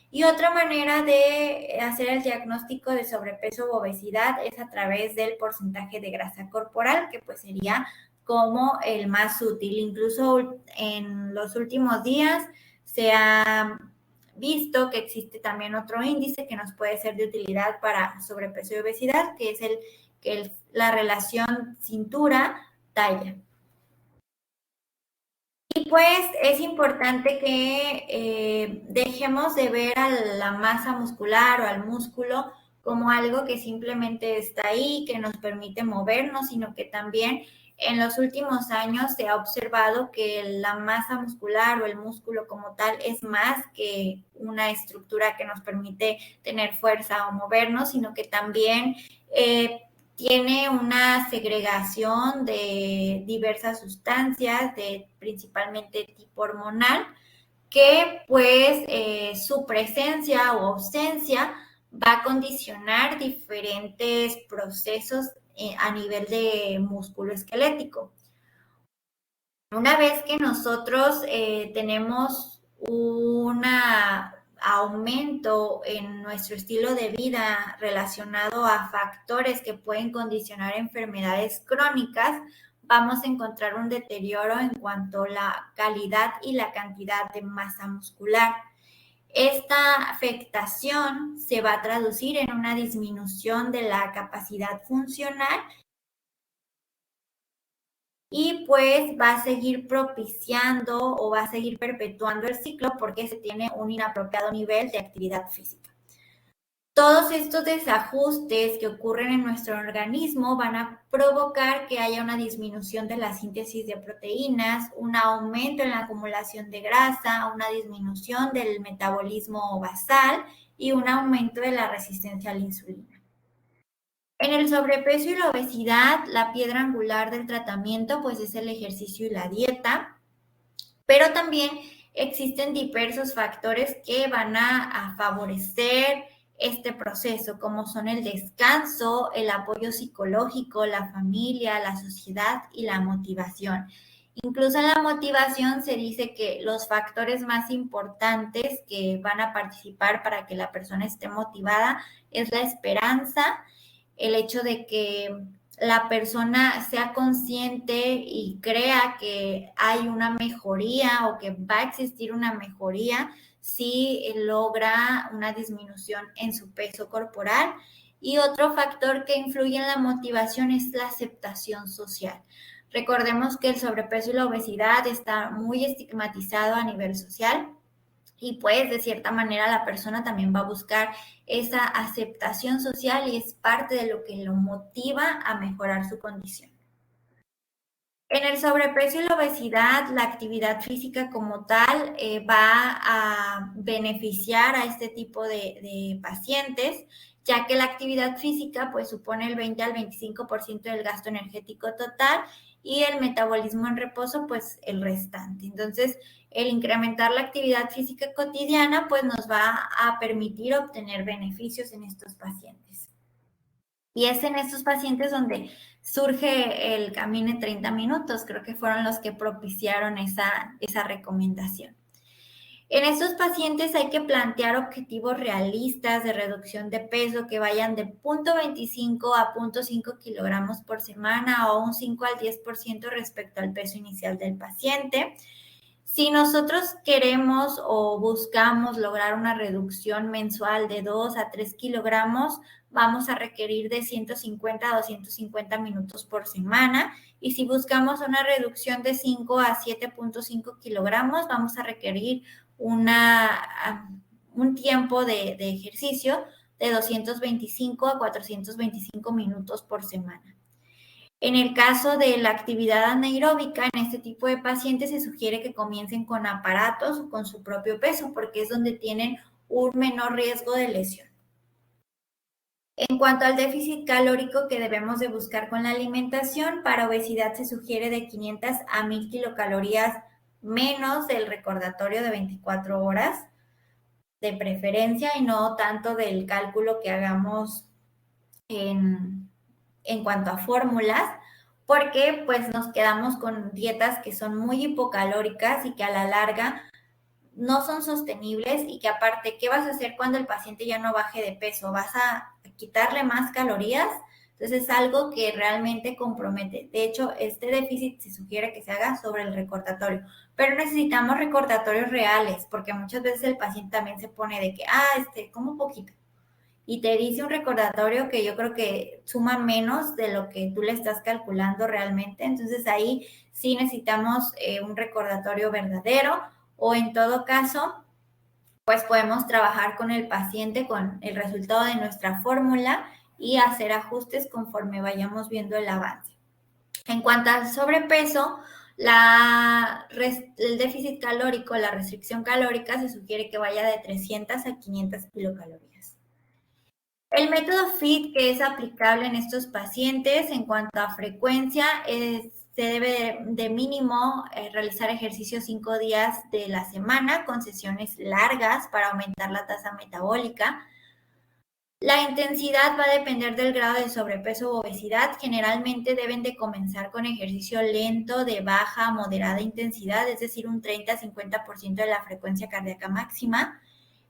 Y otra manera de hacer el diagnóstico de sobrepeso u obesidad es a través del porcentaje de grasa corporal, que pues sería como el más útil. Incluso en los últimos días se ha visto que existe también otro índice que nos puede ser de utilidad para sobrepeso y obesidad, que es la relación cintura-talla. Y pues es importante que dejemos de ver a la masa muscular o al músculo como algo que simplemente está ahí, que nos permite movernos, sino que también en los últimos años se ha observado que la masa muscular o el músculo como tal es más que una estructura que nos permite tener fuerza o movernos, sino que también tiene una segregación de diversas sustancias, principalmente tipo hormonal, que pues su presencia o ausencia va a condicionar diferentes procesos a nivel de músculo esquelético. Una vez que nosotros tenemos un aumento en nuestro estilo de vida relacionado a factores que pueden condicionar enfermedades crónicas, vamos a encontrar un deterioro en cuanto a la calidad y la cantidad de masa muscular. Esta afectación se va a traducir en una disminución de la capacidad funcional y pues va a seguir propiciando o va a seguir perpetuando el ciclo porque se tiene un inapropiado nivel de actividad física. Todos estos desajustes que ocurren en nuestro organismo van a provocar que haya una disminución de la síntesis de proteínas, un aumento en la acumulación de grasa, una disminución del metabolismo basal y un aumento de la resistencia a la insulina. En el sobrepeso y la obesidad, la piedra angular del tratamiento pues es el ejercicio y la dieta, pero también existen diversos factores que van a favorecer este proceso, como son el descanso, el apoyo psicológico, la familia, la sociedad y la motivación. Incluso en la motivación se dice que los factores más importantes que van a participar para que la persona esté motivada es la esperanza, el hecho de que la persona sea consciente y crea que hay una mejoría o que va a existir una mejoría si logra una disminución en su peso corporal. Y otro factor que influye en la motivación es la aceptación social. Recordemos que el sobrepeso y la obesidad está muy estigmatizado a nivel social y pues de cierta manera la persona también va a buscar esa aceptación social y es parte de lo que lo motiva a mejorar su condición. En el sobrepeso y la obesidad, la actividad física como tal va a beneficiar a este tipo de pacientes, ya que la actividad física pues supone el 20 al 25% del gasto energético total y el metabolismo en reposo pues el restante. Entonces, el incrementar la actividad física cotidiana pues nos va a permitir obtener beneficios en estos pacientes. Y es en estos pacientes donde surge el Camine 30 minutos, creo que fueron los que propiciaron esa recomendación. En estos pacientes hay que plantear objetivos realistas de reducción de peso que vayan de 0.25 a 0.5 kilogramos por semana o un 5 al 10% respecto al peso inicial del paciente. Si nosotros queremos o buscamos lograr una reducción mensual de 2 a 3 kilogramos, vamos a requerir de 150 a 250 minutos por semana. Y si buscamos una reducción de 5 a 7.5 kilogramos, vamos a requerir un tiempo de ejercicio de 225 a 425 minutos por semana. En el caso de la actividad anaeróbica, en este tipo de pacientes se sugiere que comiencen con aparatos o con su propio peso, porque es donde tienen un menor riesgo de lesión. En cuanto al déficit calórico que debemos de buscar con la alimentación, para obesidad se sugiere de 500 a 1000 kilocalorías menos del recordatorio de 24 horas, de preferencia, y no tanto del cálculo que hagamos en cuanto a fórmulas, porque pues nos quedamos con dietas que son muy hipocalóricas y que a la larga no son sostenibles y que aparte, ¿qué vas a hacer cuando el paciente ya no baje de peso? ¿Vas a quitarle más calorías? Entonces es algo que realmente compromete. De hecho, este déficit se sugiere que se haga sobre el recordatorio, pero necesitamos recordatorios reales, porque muchas veces el paciente también se pone de que, como poquito, y te dice un recordatorio que yo creo que suma menos de lo que tú le estás calculando realmente. Entonces ahí sí necesitamos un recordatorio verdadero, o en todo caso, pues podemos trabajar con el paciente con el resultado de nuestra fórmula y hacer ajustes conforme vayamos viendo el avance. En cuanto al sobrepeso, el déficit calórico, la restricción calórica se sugiere que vaya de 300 a 500 kilocalorías. El método FIT que es aplicable en estos pacientes en cuanto a frecuencia se debe de mínimo realizar ejercicio 5 días de la semana con sesiones largas para aumentar la tasa metabólica. La intensidad va a depender del grado de sobrepeso u obesidad. Generalmente deben de comenzar con ejercicio lento de baja a moderada intensidad, es decir, un 30-50% de la frecuencia cardíaca máxima.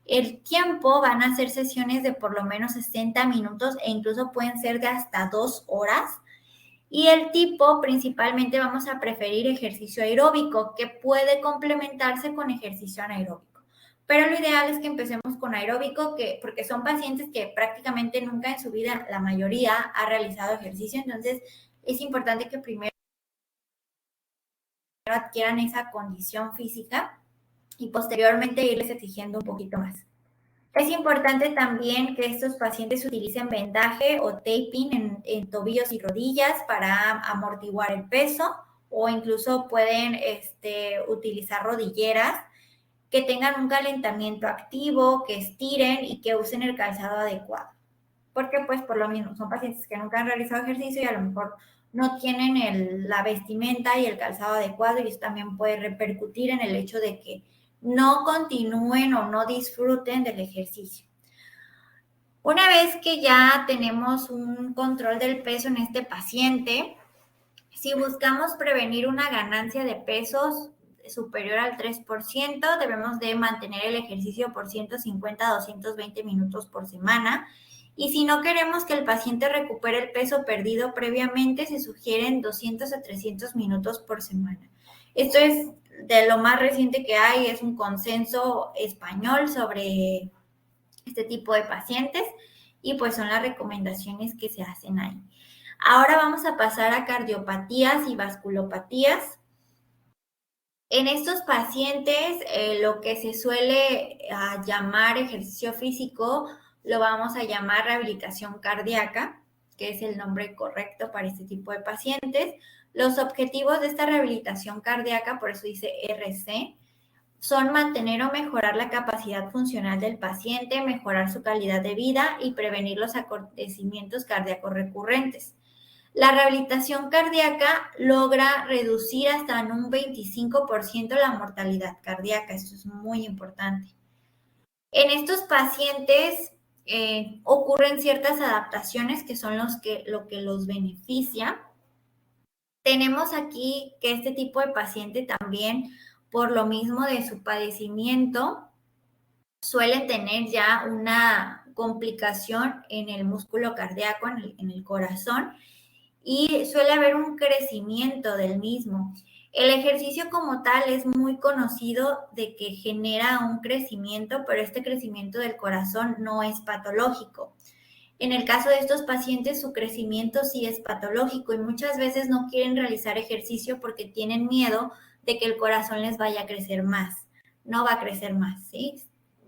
El tiempo van a ser sesiones de por lo menos 60 minutos e incluso pueden ser de hasta 2 horas. Y el tipo, principalmente vamos a preferir ejercicio aeróbico, que puede complementarse con ejercicio anaeróbico. Pero lo ideal es que empecemos con aeróbico, porque son pacientes que prácticamente nunca en su vida, la mayoría, ha realizado ejercicio. Entonces, es importante que primero adquieran esa condición física y posteriormente irles exigiendo un poquito más. Es importante también que estos pacientes utilicen vendaje o taping en tobillos y rodillas para amortiguar el peso, o incluso pueden utilizar rodilleras que tengan un calentamiento activo, que estiren y que usen el calzado adecuado. Porque pues por lo mismo son pacientes que nunca han realizado ejercicio y a lo mejor no tienen la vestimenta y el calzado adecuado, y eso también puede repercutir en el hecho de que no continúen o no disfruten del ejercicio. Una vez que ya tenemos un control del peso en este paciente, si buscamos prevenir una ganancia de pesos superior al 3%, debemos de mantener el ejercicio por 150 a 220 minutos por semana. Y si no queremos que el paciente recupere el peso perdido previamente, se sugieren 200 a 300 minutos por semana. Esto es de lo más reciente que hay, es un consenso español sobre este tipo de pacientes y pues son las recomendaciones que se hacen ahí. Ahora vamos a pasar a cardiopatías y vasculopatías. En estos pacientes, lo que se suele llamar ejercicio físico, lo vamos a llamar rehabilitación cardíaca, que es el nombre correcto para este tipo de pacientes. Los objetivos de esta rehabilitación cardíaca, por eso dice RC, son mantener o mejorar la capacidad funcional del paciente, mejorar su calidad de vida y prevenir los acontecimientos cardíacos recurrentes. La rehabilitación cardíaca logra reducir hasta en un 25% la mortalidad cardíaca. Esto es muy importante. En estos pacientes ocurren ciertas adaptaciones que son lo que los beneficia. Tenemos aquí que este tipo de paciente también, por lo mismo de su padecimiento, suele tener ya una complicación en el músculo cardíaco, en el corazón, y suele haber un crecimiento del mismo. El ejercicio como tal es muy conocido de que genera un crecimiento, pero este crecimiento del corazón no es patológico. En el caso de estos pacientes, su crecimiento sí es patológico y muchas veces no quieren realizar ejercicio porque tienen miedo de que el corazón les vaya a crecer más. No va a crecer más, ¿sí?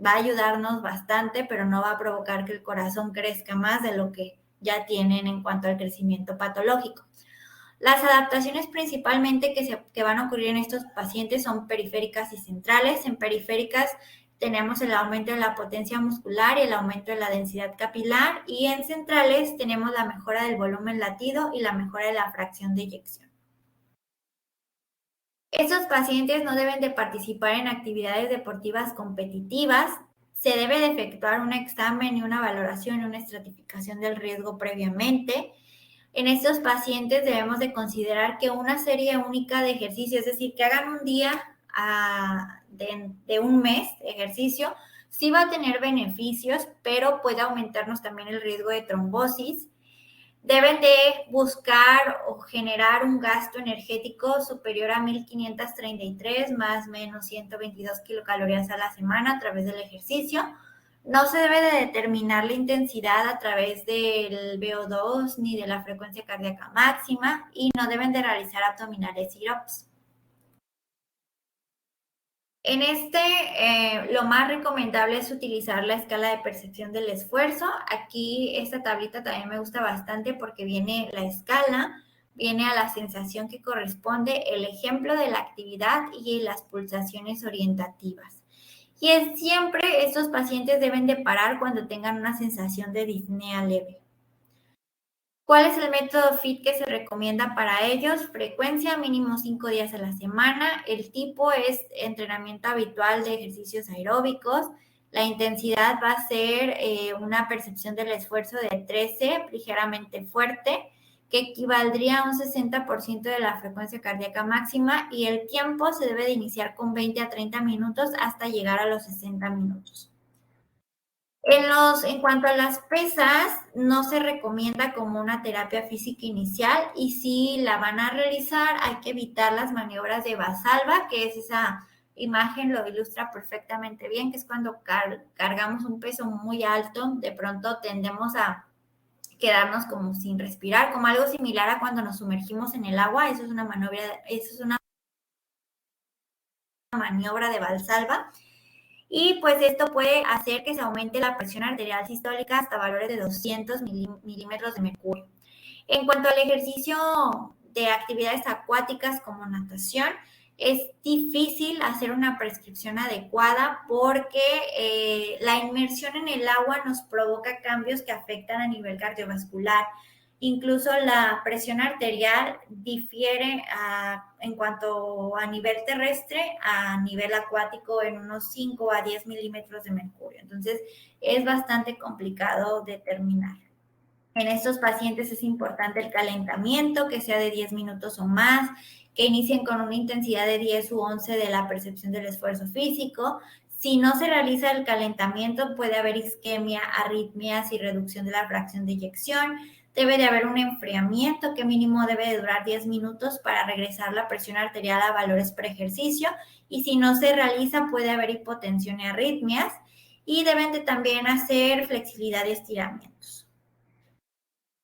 Va a ayudarnos bastante, pero no va a provocar que el corazón crezca más de lo que ya tienen en cuanto al crecimiento patológico. Las adaptaciones principalmente que van a ocurrir en estos pacientes son periféricas y centrales. En periféricas tenemos el aumento de la potencia muscular y el aumento de la densidad capilar, y en centrales tenemos la mejora del volumen latido y la mejora de la fracción de eyección. Estos pacientes no deben de participar en actividades deportivas competitivas. Se debe de efectuar un examen y una valoración y una estratificación del riesgo previamente. En estos pacientes debemos de considerar que una serie única de ejercicio, es decir, que hagan un día de un mes de ejercicio, sí va a tener beneficios, pero puede aumentarnos también el riesgo de trombosis. Deben de buscar o generar un gasto energético superior a 1.533 más o menos 122 kilocalorías a la semana a través del ejercicio. No se debe de determinar la intensidad a través del VO2 ni de la frecuencia cardíaca máxima, y no deben de realizar abdominales y ups. En lo más recomendable es utilizar la escala de percepción del esfuerzo. Aquí esta tablita también me gusta bastante porque viene la escala, viene a la sensación que corresponde, el ejemplo de la actividad y las pulsaciones orientativas. Y siempre estos pacientes deben de parar cuando tengan una sensación de disnea leve. ¿Cuál es el método FIT que se recomienda para ellos? Frecuencia, mínimo 5 días a la semana. El tipo es entrenamiento habitual de ejercicios aeróbicos. La intensidad va a ser una percepción del esfuerzo de 13, ligeramente fuerte, que equivaldría a un 60% de la frecuencia cardíaca máxima, y el tiempo se debe de iniciar con 20 a 30 minutos hasta llegar a los 60 minutos. En cuanto a las pesas, no se recomienda como una terapia física inicial, y si la van a realizar hay que evitar las maniobras de Valsalva, que es esa imagen, lo ilustra perfectamente bien, que es cuando cargamos un peso muy alto, de pronto tendemos a quedarnos como sin respirar, como algo similar a cuando nos sumergimos en el agua. Eso es una maniobra de Valsalva. y pues esto puede hacer que se aumente la presión arterial sistólica hasta valores de 200 milímetros de mercurio. En cuanto al ejercicio de actividades acuáticas como natación, es difícil hacer una prescripción adecuada porque la inmersión en el agua nos provoca cambios que afectan a nivel cardiovascular. Incluso la presión arterial difiere en cuanto a nivel terrestre a nivel acuático en unos 5 a 10 milímetros de mercurio. Entonces, es bastante complicado determinar. En estos pacientes es importante el calentamiento, que sea de 10 minutos o más, que inicien con una intensidad de 10 u 11 de la percepción del esfuerzo físico. Si no se realiza el calentamiento, puede haber isquemia, arritmias y reducción de la fracción de eyección. Debe de haber un enfriamiento que mínimo debe de durar 10 minutos para regresar la presión arterial a valores pre-ejercicio. Y si no se realiza, puede haber hipotensión y arritmias. Y deben de también hacer flexibilidad y estiramientos.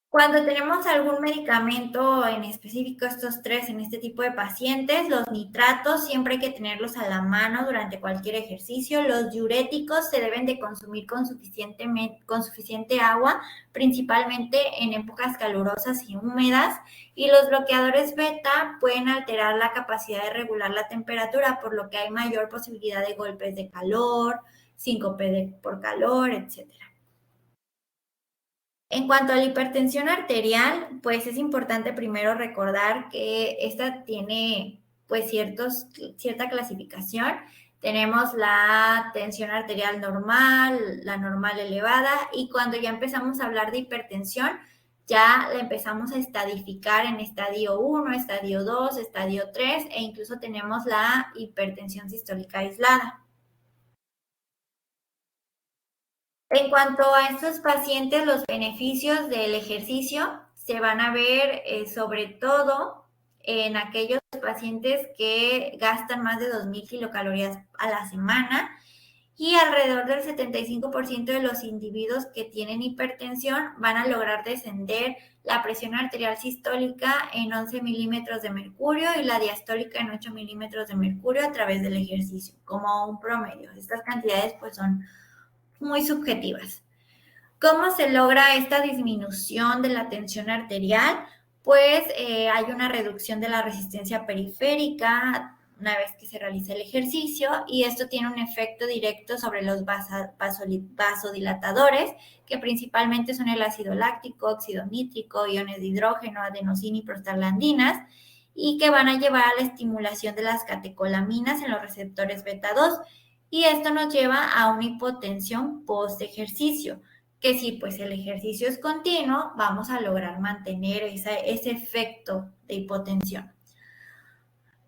Cuando tenemos algún medicamento en específico, estos tres en este tipo de pacientes, los nitratos siempre hay que tenerlos a la mano durante cualquier ejercicio. Los diuréticos se deben de consumir con suficiente agua, principalmente en épocas calurosas y húmedas. Y los bloqueadores beta pueden alterar la capacidad de regular la temperatura, por lo que hay mayor posibilidad de golpes de calor, síncope por calor, etcétera. En cuanto a la hipertensión arterial, pues es importante primero recordar que esta tiene pues cierta clasificación. Tenemos la tensión arterial normal, la normal elevada, y cuando ya empezamos a hablar de hipertensión, ya la empezamos a estadificar en estadio 1, estadio 2, estadio 3, e incluso tenemos la hipertensión sistólica aislada. En cuanto a estos pacientes, los beneficios del ejercicio se van a ver sobre todo en aquellos pacientes que gastan más de 2,000 kilocalorías a la semana, y alrededor del 75% de los individuos que tienen hipertensión van a lograr descender la presión arterial sistólica en 11 milímetros de mercurio y la diastólica en 8 milímetros de mercurio a través del ejercicio, como un promedio. Estas cantidades pues son muy subjetivas. ¿Cómo se logra esta disminución de la tensión arterial? Pues hay una reducción de la resistencia periférica una vez que se realiza el ejercicio, y esto tiene un efecto directo sobre los vasodilatadores, que principalmente son el ácido láctico, óxido nítrico, iones de hidrógeno, adenosina y prostaglandinas, y que van a llevar a la estimulación de las catecolaminas en los receptores beta 2, y esto nos lleva a una hipotensión post ejercicio, que si pues el ejercicio es continuo, vamos a lograr mantener ese efecto de hipotensión.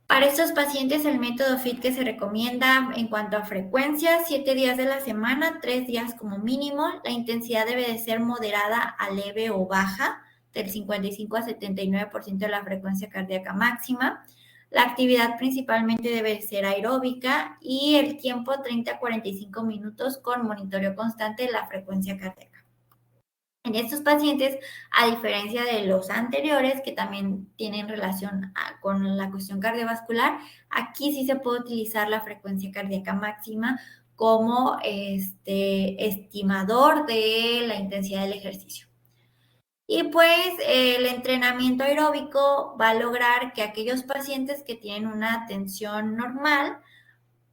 Para estos pacientes, el método FIT que se recomienda en cuanto a frecuencia, 7 días de la semana, 3 días como mínimo. La intensidad debe de ser moderada a leve o baja, del 55 a 79% de la frecuencia cardíaca máxima. La actividad principalmente debe ser aeróbica y el tiempo 30 a 45 minutos con monitoreo constante de la frecuencia cardíaca. En estos pacientes, a diferencia de los anteriores, que también tienen relación con la cuestión cardiovascular, aquí sí se puede utilizar la frecuencia cardíaca máxima como estimador de la intensidad del ejercicio. Y pues el entrenamiento aeróbico va a lograr que aquellos pacientes que tienen una tensión normal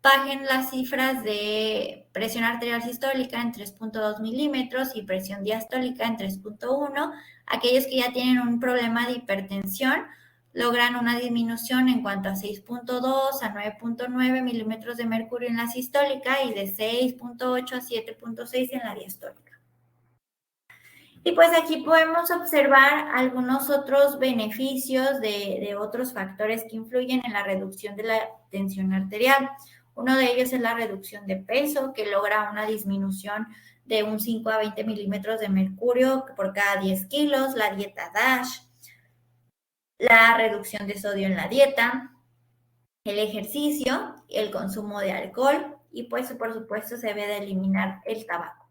bajen las cifras de presión arterial sistólica en 3.2 milímetros y presión diastólica en 3.1. Aquellos que ya tienen un problema de hipertensión logran una disminución en cuanto a 6.2 a 9.9 milímetros de mercurio en la sistólica y de 6.8 a 7.6 en la diastólica. Y pues aquí podemos observar algunos otros beneficios de otros factores que influyen en la reducción de la tensión arterial. Uno de ellos es la reducción de peso, que logra una disminución de un 5 a 20 milímetros de mercurio por cada 10 kilos, la dieta DASH, la reducción de sodio en la dieta, el ejercicio, el consumo de alcohol, y pues por supuesto se debe de eliminar el tabaco.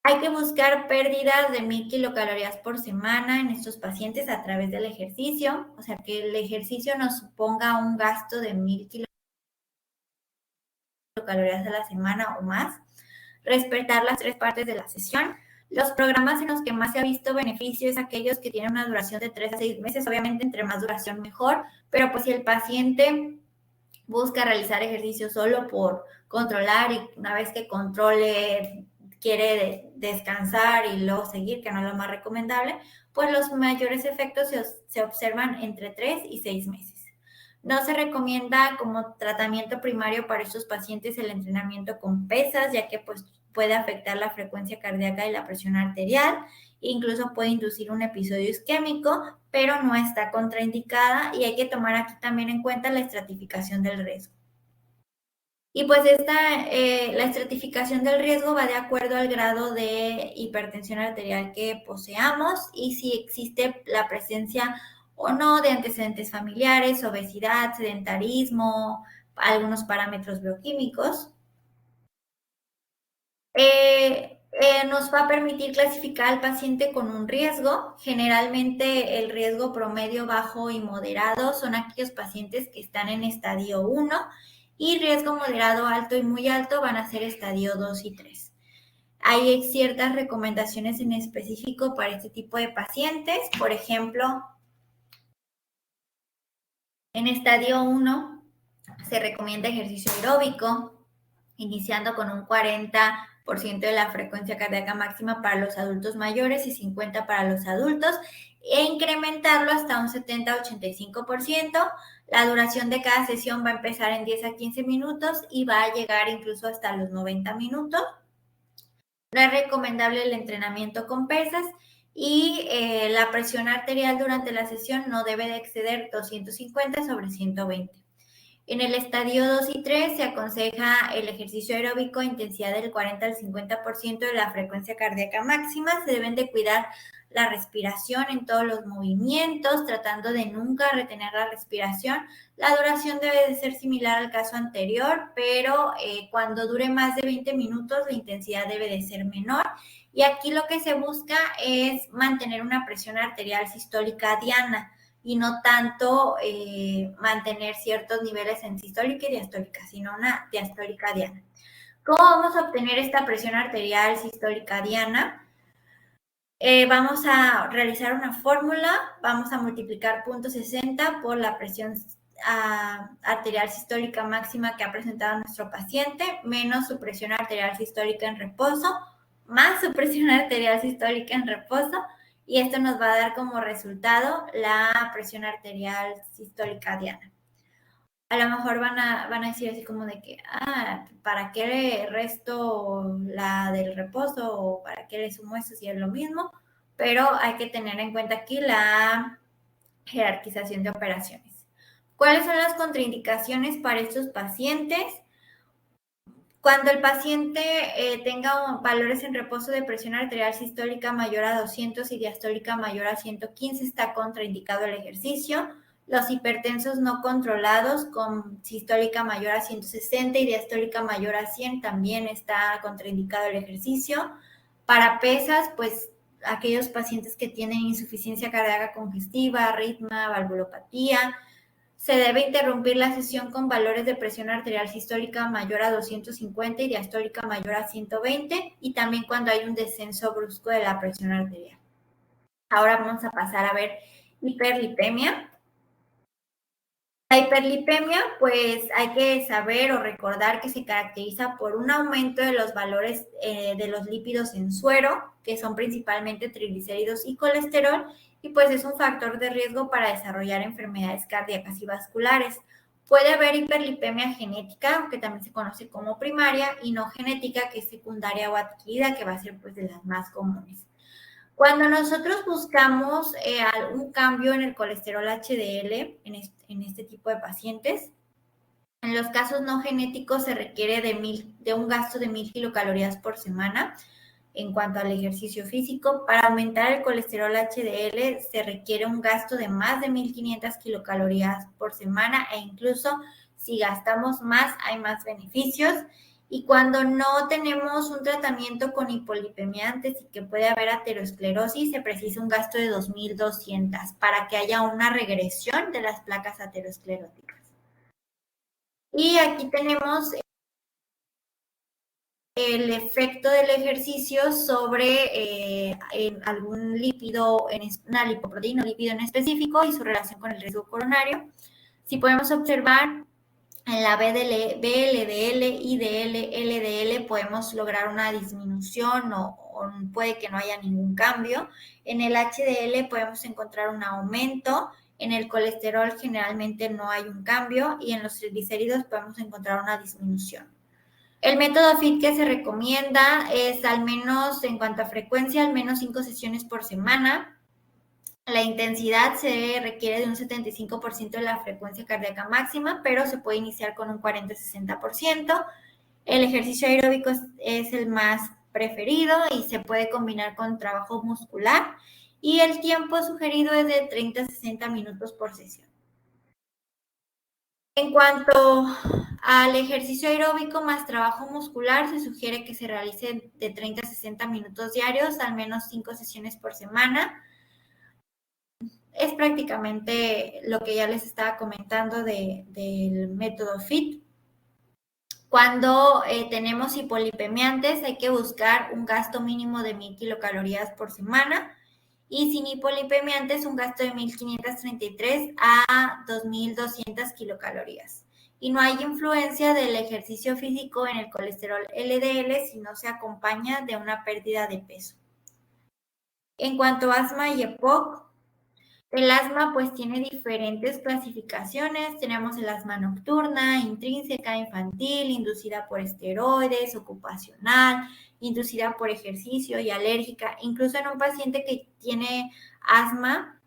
Hay que buscar pérdidas de 1,000 kilocalorías por semana en estos pacientes a través del ejercicio, o sea que el ejercicio nos suponga un gasto de 1,000 kilocalorías a la semana o más, respetar las 3 partes de la sesión. Los programas en los que más se ha visto beneficio es aquellos que tienen una duración de 3 a 6 meses, obviamente entre más duración mejor, pero pues si el paciente busca realizar ejercicio solo por controlar y una vez que controle quiere descansar y luego seguir, que no es lo más recomendable, pues los mayores efectos se observan entre 3 y 6 meses. No se recomienda como tratamiento primario para estos pacientes el entrenamiento con pesas, ya que pues puede afectar la frecuencia cardíaca y la presión arterial, incluso puede inducir un episodio isquémico, pero no está contraindicada y hay que tomar aquí también en cuenta la estratificación del riesgo. Y pues la estratificación del riesgo va de acuerdo al grado de hipertensión arterial que poseamos y si existe la presencia o no de antecedentes familiares, obesidad, sedentarismo, algunos parámetros bioquímicos. Nos va a permitir clasificar al paciente con un riesgo. Generalmente el riesgo promedio, bajo y moderado son aquellos pacientes que están en estadio 1 y riesgo moderado, alto y muy alto van a ser estadio 2 y 3. Hay ciertas recomendaciones en específico para este tipo de pacientes. Por ejemplo, en estadio 1 se recomienda ejercicio aeróbico, iniciando con un 40% de la frecuencia cardíaca máxima para los adultos mayores y 50% para los adultos, e incrementarlo hasta un 70-85%. La duración de cada sesión va a empezar en 10 a 15 minutos y va a llegar incluso hasta los 90 minutos. No es recomendable el entrenamiento con pesas y la presión arterial durante la sesión no debe de exceder 250/120. En el estadio 2 y 3 se aconseja el ejercicio aeróbico a intensidad del 40 al 50% de la frecuencia cardíaca máxima. Se deben de cuidar la respiración en todos los movimientos, tratando de nunca retener la respiración. La duración debe de ser similar al caso anterior, pero cuando dure más de 20 minutos, la intensidad debe de ser menor. Y aquí lo que se busca es mantener una presión arterial sistólica diana y no tanto mantener ciertos niveles en sistólica y diastólica, sino una diastólica diana. ¿Cómo vamos a obtener esta presión arterial sistólica diana? Vamos a realizar una fórmula, vamos a multiplicar 0.60 por la presión arterial sistólica máxima que ha presentado nuestro paciente, menos su presión arterial sistólica en reposo, más su presión arterial sistólica en reposo, y esto nos va a dar como resultado la presión arterial sistólica diana. A lo mejor van a decir así como de que, ¿para qué le resto la del reposo o para qué le sumo eso si es lo mismo? Pero hay que tener en cuenta aquí la jerarquización de operaciones. ¿Cuáles son las contraindicaciones para estos pacientes? Cuando el paciente tenga valores en reposo de presión arterial sistólica mayor a 200 y diastólica mayor a 115, está contraindicado el ejercicio. Los hipertensos no controlados con sistólica mayor a 160 y diastólica mayor a 100 también está contraindicado el ejercicio. Para pesas, pues aquellos pacientes que tienen insuficiencia cardíaca congestiva, arritmia, valvulopatía. Se debe interrumpir la sesión con valores de presión arterial sistólica mayor a 250 y diastólica mayor a 120 y también cuando hay un descenso brusco de la presión arterial. Ahora vamos a pasar a ver hiperlipemia. La hiperlipemia, pues hay que saber o recordar que se caracteriza por un aumento de los valores de los lípidos en suero, que son principalmente triglicéridos y colesterol, y pues es un factor de riesgo para desarrollar enfermedades cardíacas y vasculares. Puede haber hiperlipemia genética, que también se conoce como primaria, y no genética, que es secundaria o adquirida, que va a ser pues de las más comunes. Cuando nosotros buscamos algún cambio en el colesterol HDL en este tipo de pacientes, en los casos no genéticos se requiere de un gasto de 1000 kilocalorías por semana. En cuanto al ejercicio físico, para aumentar el colesterol HDL se requiere un gasto de más de 1500 kilocalorías por semana e incluso si gastamos más hay más beneficios. Y cuando no tenemos un tratamiento con hipolipemiantes y que puede haber aterosclerosis, se precisa un gasto de 2200 para que haya una regresión de las placas ateroscleróticas. Y aquí tenemos el efecto del ejercicio sobre algún lípido, una lipoproteína o lípido en específico y su relación con el riesgo coronario. Si podemos observar en la BLDL, IDL, LDL podemos lograr una disminución o puede que no haya ningún cambio. En el HDL podemos encontrar un aumento. En el colesterol generalmente no hay un cambio y en los triglicéridos podemos encontrar una disminución. El método FIT que se recomienda es al menos en cuanto a frecuencia, al menos 5 sesiones por semana. La intensidad se requiere de un 75% de la frecuencia cardíaca máxima, pero se puede iniciar con un 40-60%. El ejercicio aeróbico es el más preferido y se puede combinar con trabajo muscular. Y el tiempo sugerido es de 30-60 minutos por sesión. En cuanto al ejercicio aeróbico más trabajo muscular, se sugiere que se realice de 30 a 60 minutos diarios, al menos 5 sesiones por semana. Es prácticamente lo que ya les estaba comentando del método FIT. Cuando tenemos hipolipemiantes, hay que buscar un gasto mínimo de 1,000 kilocalorías por semana. Y sin hipolipemiantes, un gasto de 1,533 a 2,200 kilocalorías. Y no hay influencia del ejercicio físico en el colesterol LDL si no se acompaña de una pérdida de peso. En cuanto a asma y EPOC, el asma pues tiene diferentes clasificaciones. Tenemos el asma nocturna, intrínseca, infantil, inducida por esteroides, ocupacional, inducida por ejercicio y alérgica. Incluso en un paciente que tiene asma,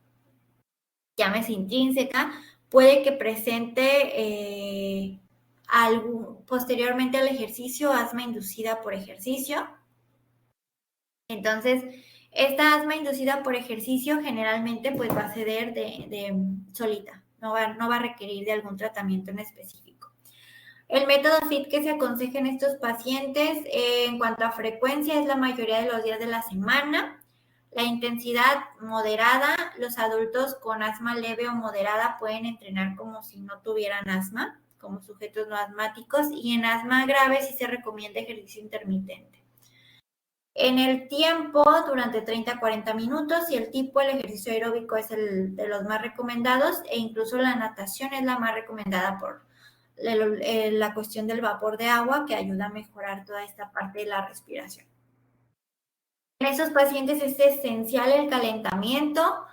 llámese intrínseca, puede que presente posteriormente al ejercicio asma inducida por ejercicio. Entonces, esta asma inducida por ejercicio generalmente pues va a ceder de solita, no va a requerir de algún tratamiento en específico. El método FIT que se aconseja en estos pacientes en cuanto a frecuencia es la mayoría de los días de la semana. La intensidad moderada, los adultos con asma leve o moderada pueden entrenar como si no tuvieran asma, como sujetos no asmáticos, y en asma grave sí se recomienda ejercicio intermitente. En el tiempo, durante 30 a 40 minutos, y el tipo, el ejercicio aeróbico es el de los más recomendados, e incluso la natación es la más recomendada por la cuestión del vapor de agua, que ayuda a mejorar toda esta parte de la respiración. En esos pacientes es esencial el calentamiento.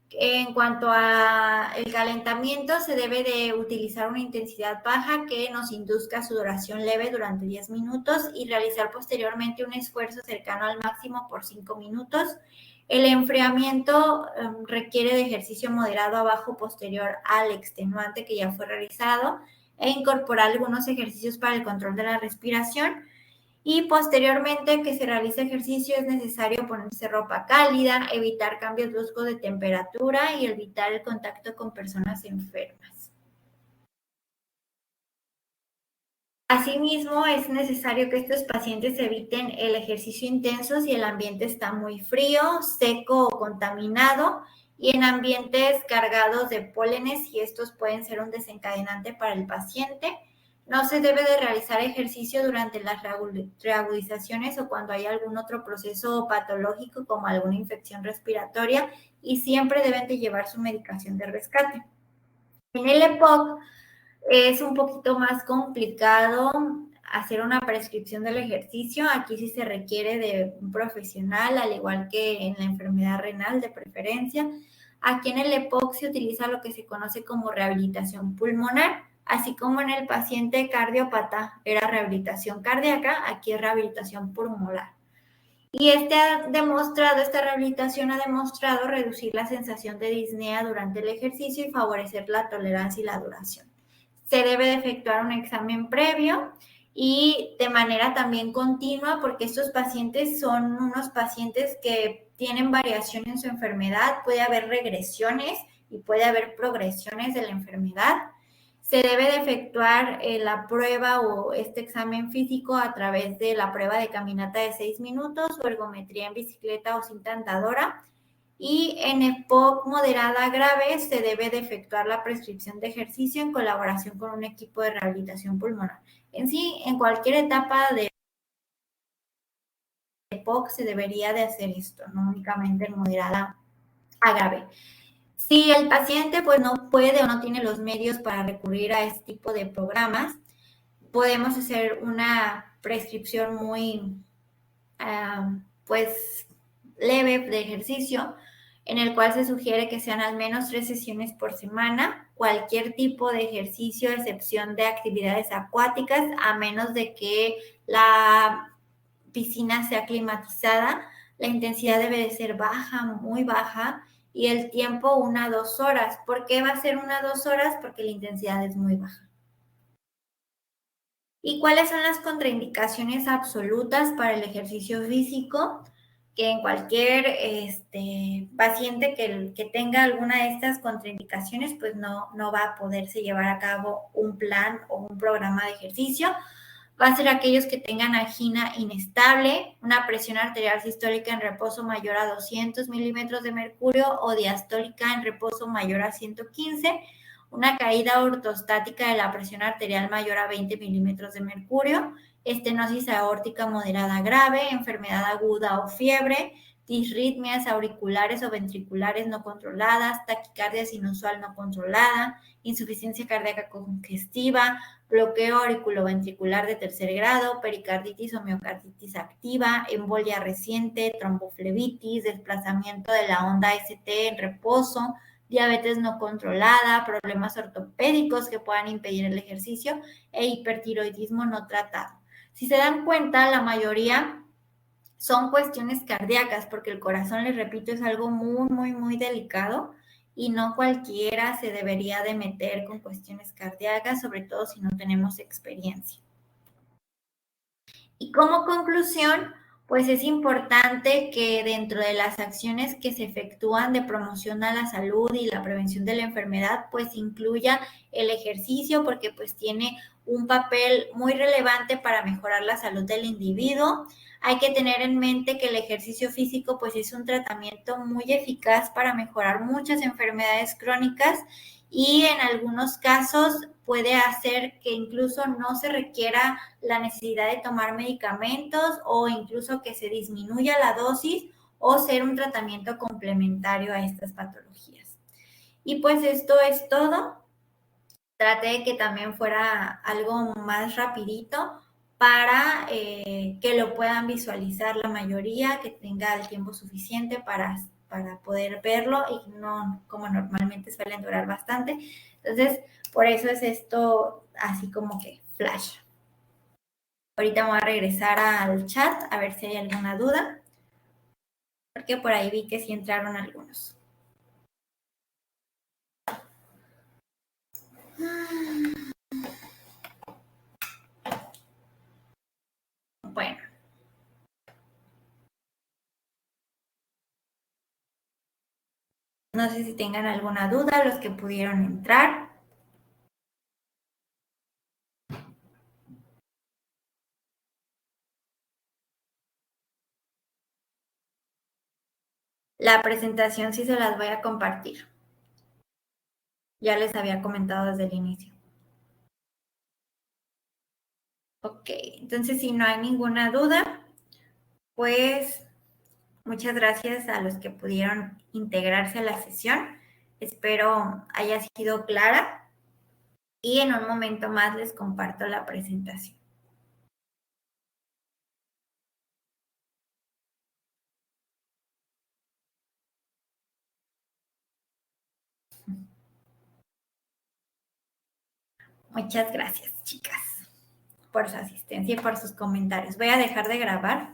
En cuanto a el calentamiento, se debe de utilizar una intensidad baja que nos induzca sudoración leve durante 10 minutos y realizar posteriormente un esfuerzo cercano al máximo por 5 minutos. El enfriamiento requiere de ejercicio moderado a bajo posterior al extenuante que ya fue realizado e incorporar algunos ejercicios para el control de la respiración. Y posteriormente que se realice ejercicio es necesario ponerse ropa cálida, evitar cambios bruscos de temperatura y evitar el contacto con personas enfermas. Asimismo, es necesario que estos pacientes eviten el ejercicio intenso si el ambiente está muy frío, seco o contaminado, y en ambientes cargados de pólenes, y estos pueden ser un desencadenante para el paciente. No se debe de realizar ejercicio durante las reagudizaciones o cuando hay algún otro proceso patológico como alguna infección respiratoria, y siempre deben de llevar su medicación de rescate. En el EPOC es un poquito más complicado hacer una prescripción del ejercicio. Aquí sí se requiere de un profesional, al igual que en la enfermedad renal de preferencia. Aquí en el EPOC se utiliza lo que se conoce como rehabilitación pulmonar, así como en el paciente cardiópata era rehabilitación cardíaca, aquí es rehabilitación pulmonar. Y esta rehabilitación ha demostrado reducir la sensación de disnea durante el ejercicio y favorecer la tolerancia y la duración. Se debe de efectuar un examen previo y de manera también continua, porque estos pacientes son unos pacientes que tienen variación en su enfermedad, puede haber regresiones y puede haber progresiones de la enfermedad. Se debe de efectuar la prueba o este examen físico a través de la prueba de caminata de 6 minutos o ergometría en bicicleta o cinta andadora. Y en EPOC moderada grave se debe de efectuar la prescripción de ejercicio en colaboración con un equipo de rehabilitación pulmonar. En sí, en cualquier etapa de EPOC se debería de hacer esto, no únicamente en moderada a grave. Si el paciente pues no puede o no tiene los medios para recurrir a este tipo de programas, podemos hacer una prescripción muy pues leve de ejercicio, en el cual se sugiere que sean al menos 3 sesiones por semana, cualquier tipo de ejercicio, a excepción de actividades acuáticas, a menos de que la piscina sea climatizada. La intensidad debe de ser baja, muy baja, y el tiempo 1 a 2 horas. ¿Por qué va a ser 1 a 2 horas? Porque la intensidad es muy baja. ¿Y cuáles son las contraindicaciones absolutas para el ejercicio físico? Que en cualquier paciente que tenga alguna de estas contraindicaciones, pues no va a poderse llevar a cabo un plan o un programa de ejercicio. Va a ser aquellos que tengan angina inestable, una presión arterial sistólica en reposo mayor a 200 milímetros de mercurio o diastólica en reposo mayor a 115, una caída ortostática de la presión arterial mayor a 20 milímetros de mercurio, estenosis aórtica moderada grave, enfermedad aguda o fiebre, disritmias auriculares o ventriculares no controladas, taquicardia inusual no controlada, insuficiencia cardíaca congestiva, bloqueo auriculoventricular de tercer grado, pericarditis o miocarditis activa, embolia reciente, tromboflebitis, desplazamiento de la onda ST en reposo, diabetes no controlada, problemas ortopédicos que puedan impedir el ejercicio e hipertiroidismo no tratado. Si se dan cuenta, la mayoría son cuestiones cardíacas, porque el corazón, les repito, es algo muy, muy, muy delicado y no cualquiera se debería de meter con cuestiones cardíacas, sobre todo si no tenemos experiencia. Y como conclusión, pues es importante que dentro de las acciones que se efectúan de promoción a la salud y la prevención de la enfermedad, pues incluya el ejercicio, porque pues tiene un papel muy relevante para mejorar la salud del individuo. Hay que tener en mente que el ejercicio físico pues es un tratamiento muy eficaz para mejorar muchas enfermedades crónicas y en algunos casos puede hacer que incluso no se requiera la necesidad de tomar medicamentos o incluso que se disminuya la dosis o ser un tratamiento complementario a estas patologías. Y pues esto es todo. Traté de que también fuera algo más rapidito para que lo puedan visualizar la mayoría, que tenga el tiempo suficiente para poder verlo y no como normalmente suelen durar bastante. Entonces, por eso es esto así como que flash. Ahorita me voy a regresar al chat a ver si hay alguna duda, porque por ahí vi que sí entraron algunos. Bueno. No sé si tengan alguna duda los que pudieron entrar. La presentación sí se las voy a compartir. Ya les había comentado desde el inicio. Ok, entonces si no hay ninguna duda, pues muchas gracias a los que pudieron integrarse a la sesión. Espero haya sido clara y en un momento más les comparto la presentación. Muchas gracias, chicas, por su asistencia y por sus comentarios. Voy a dejar de grabar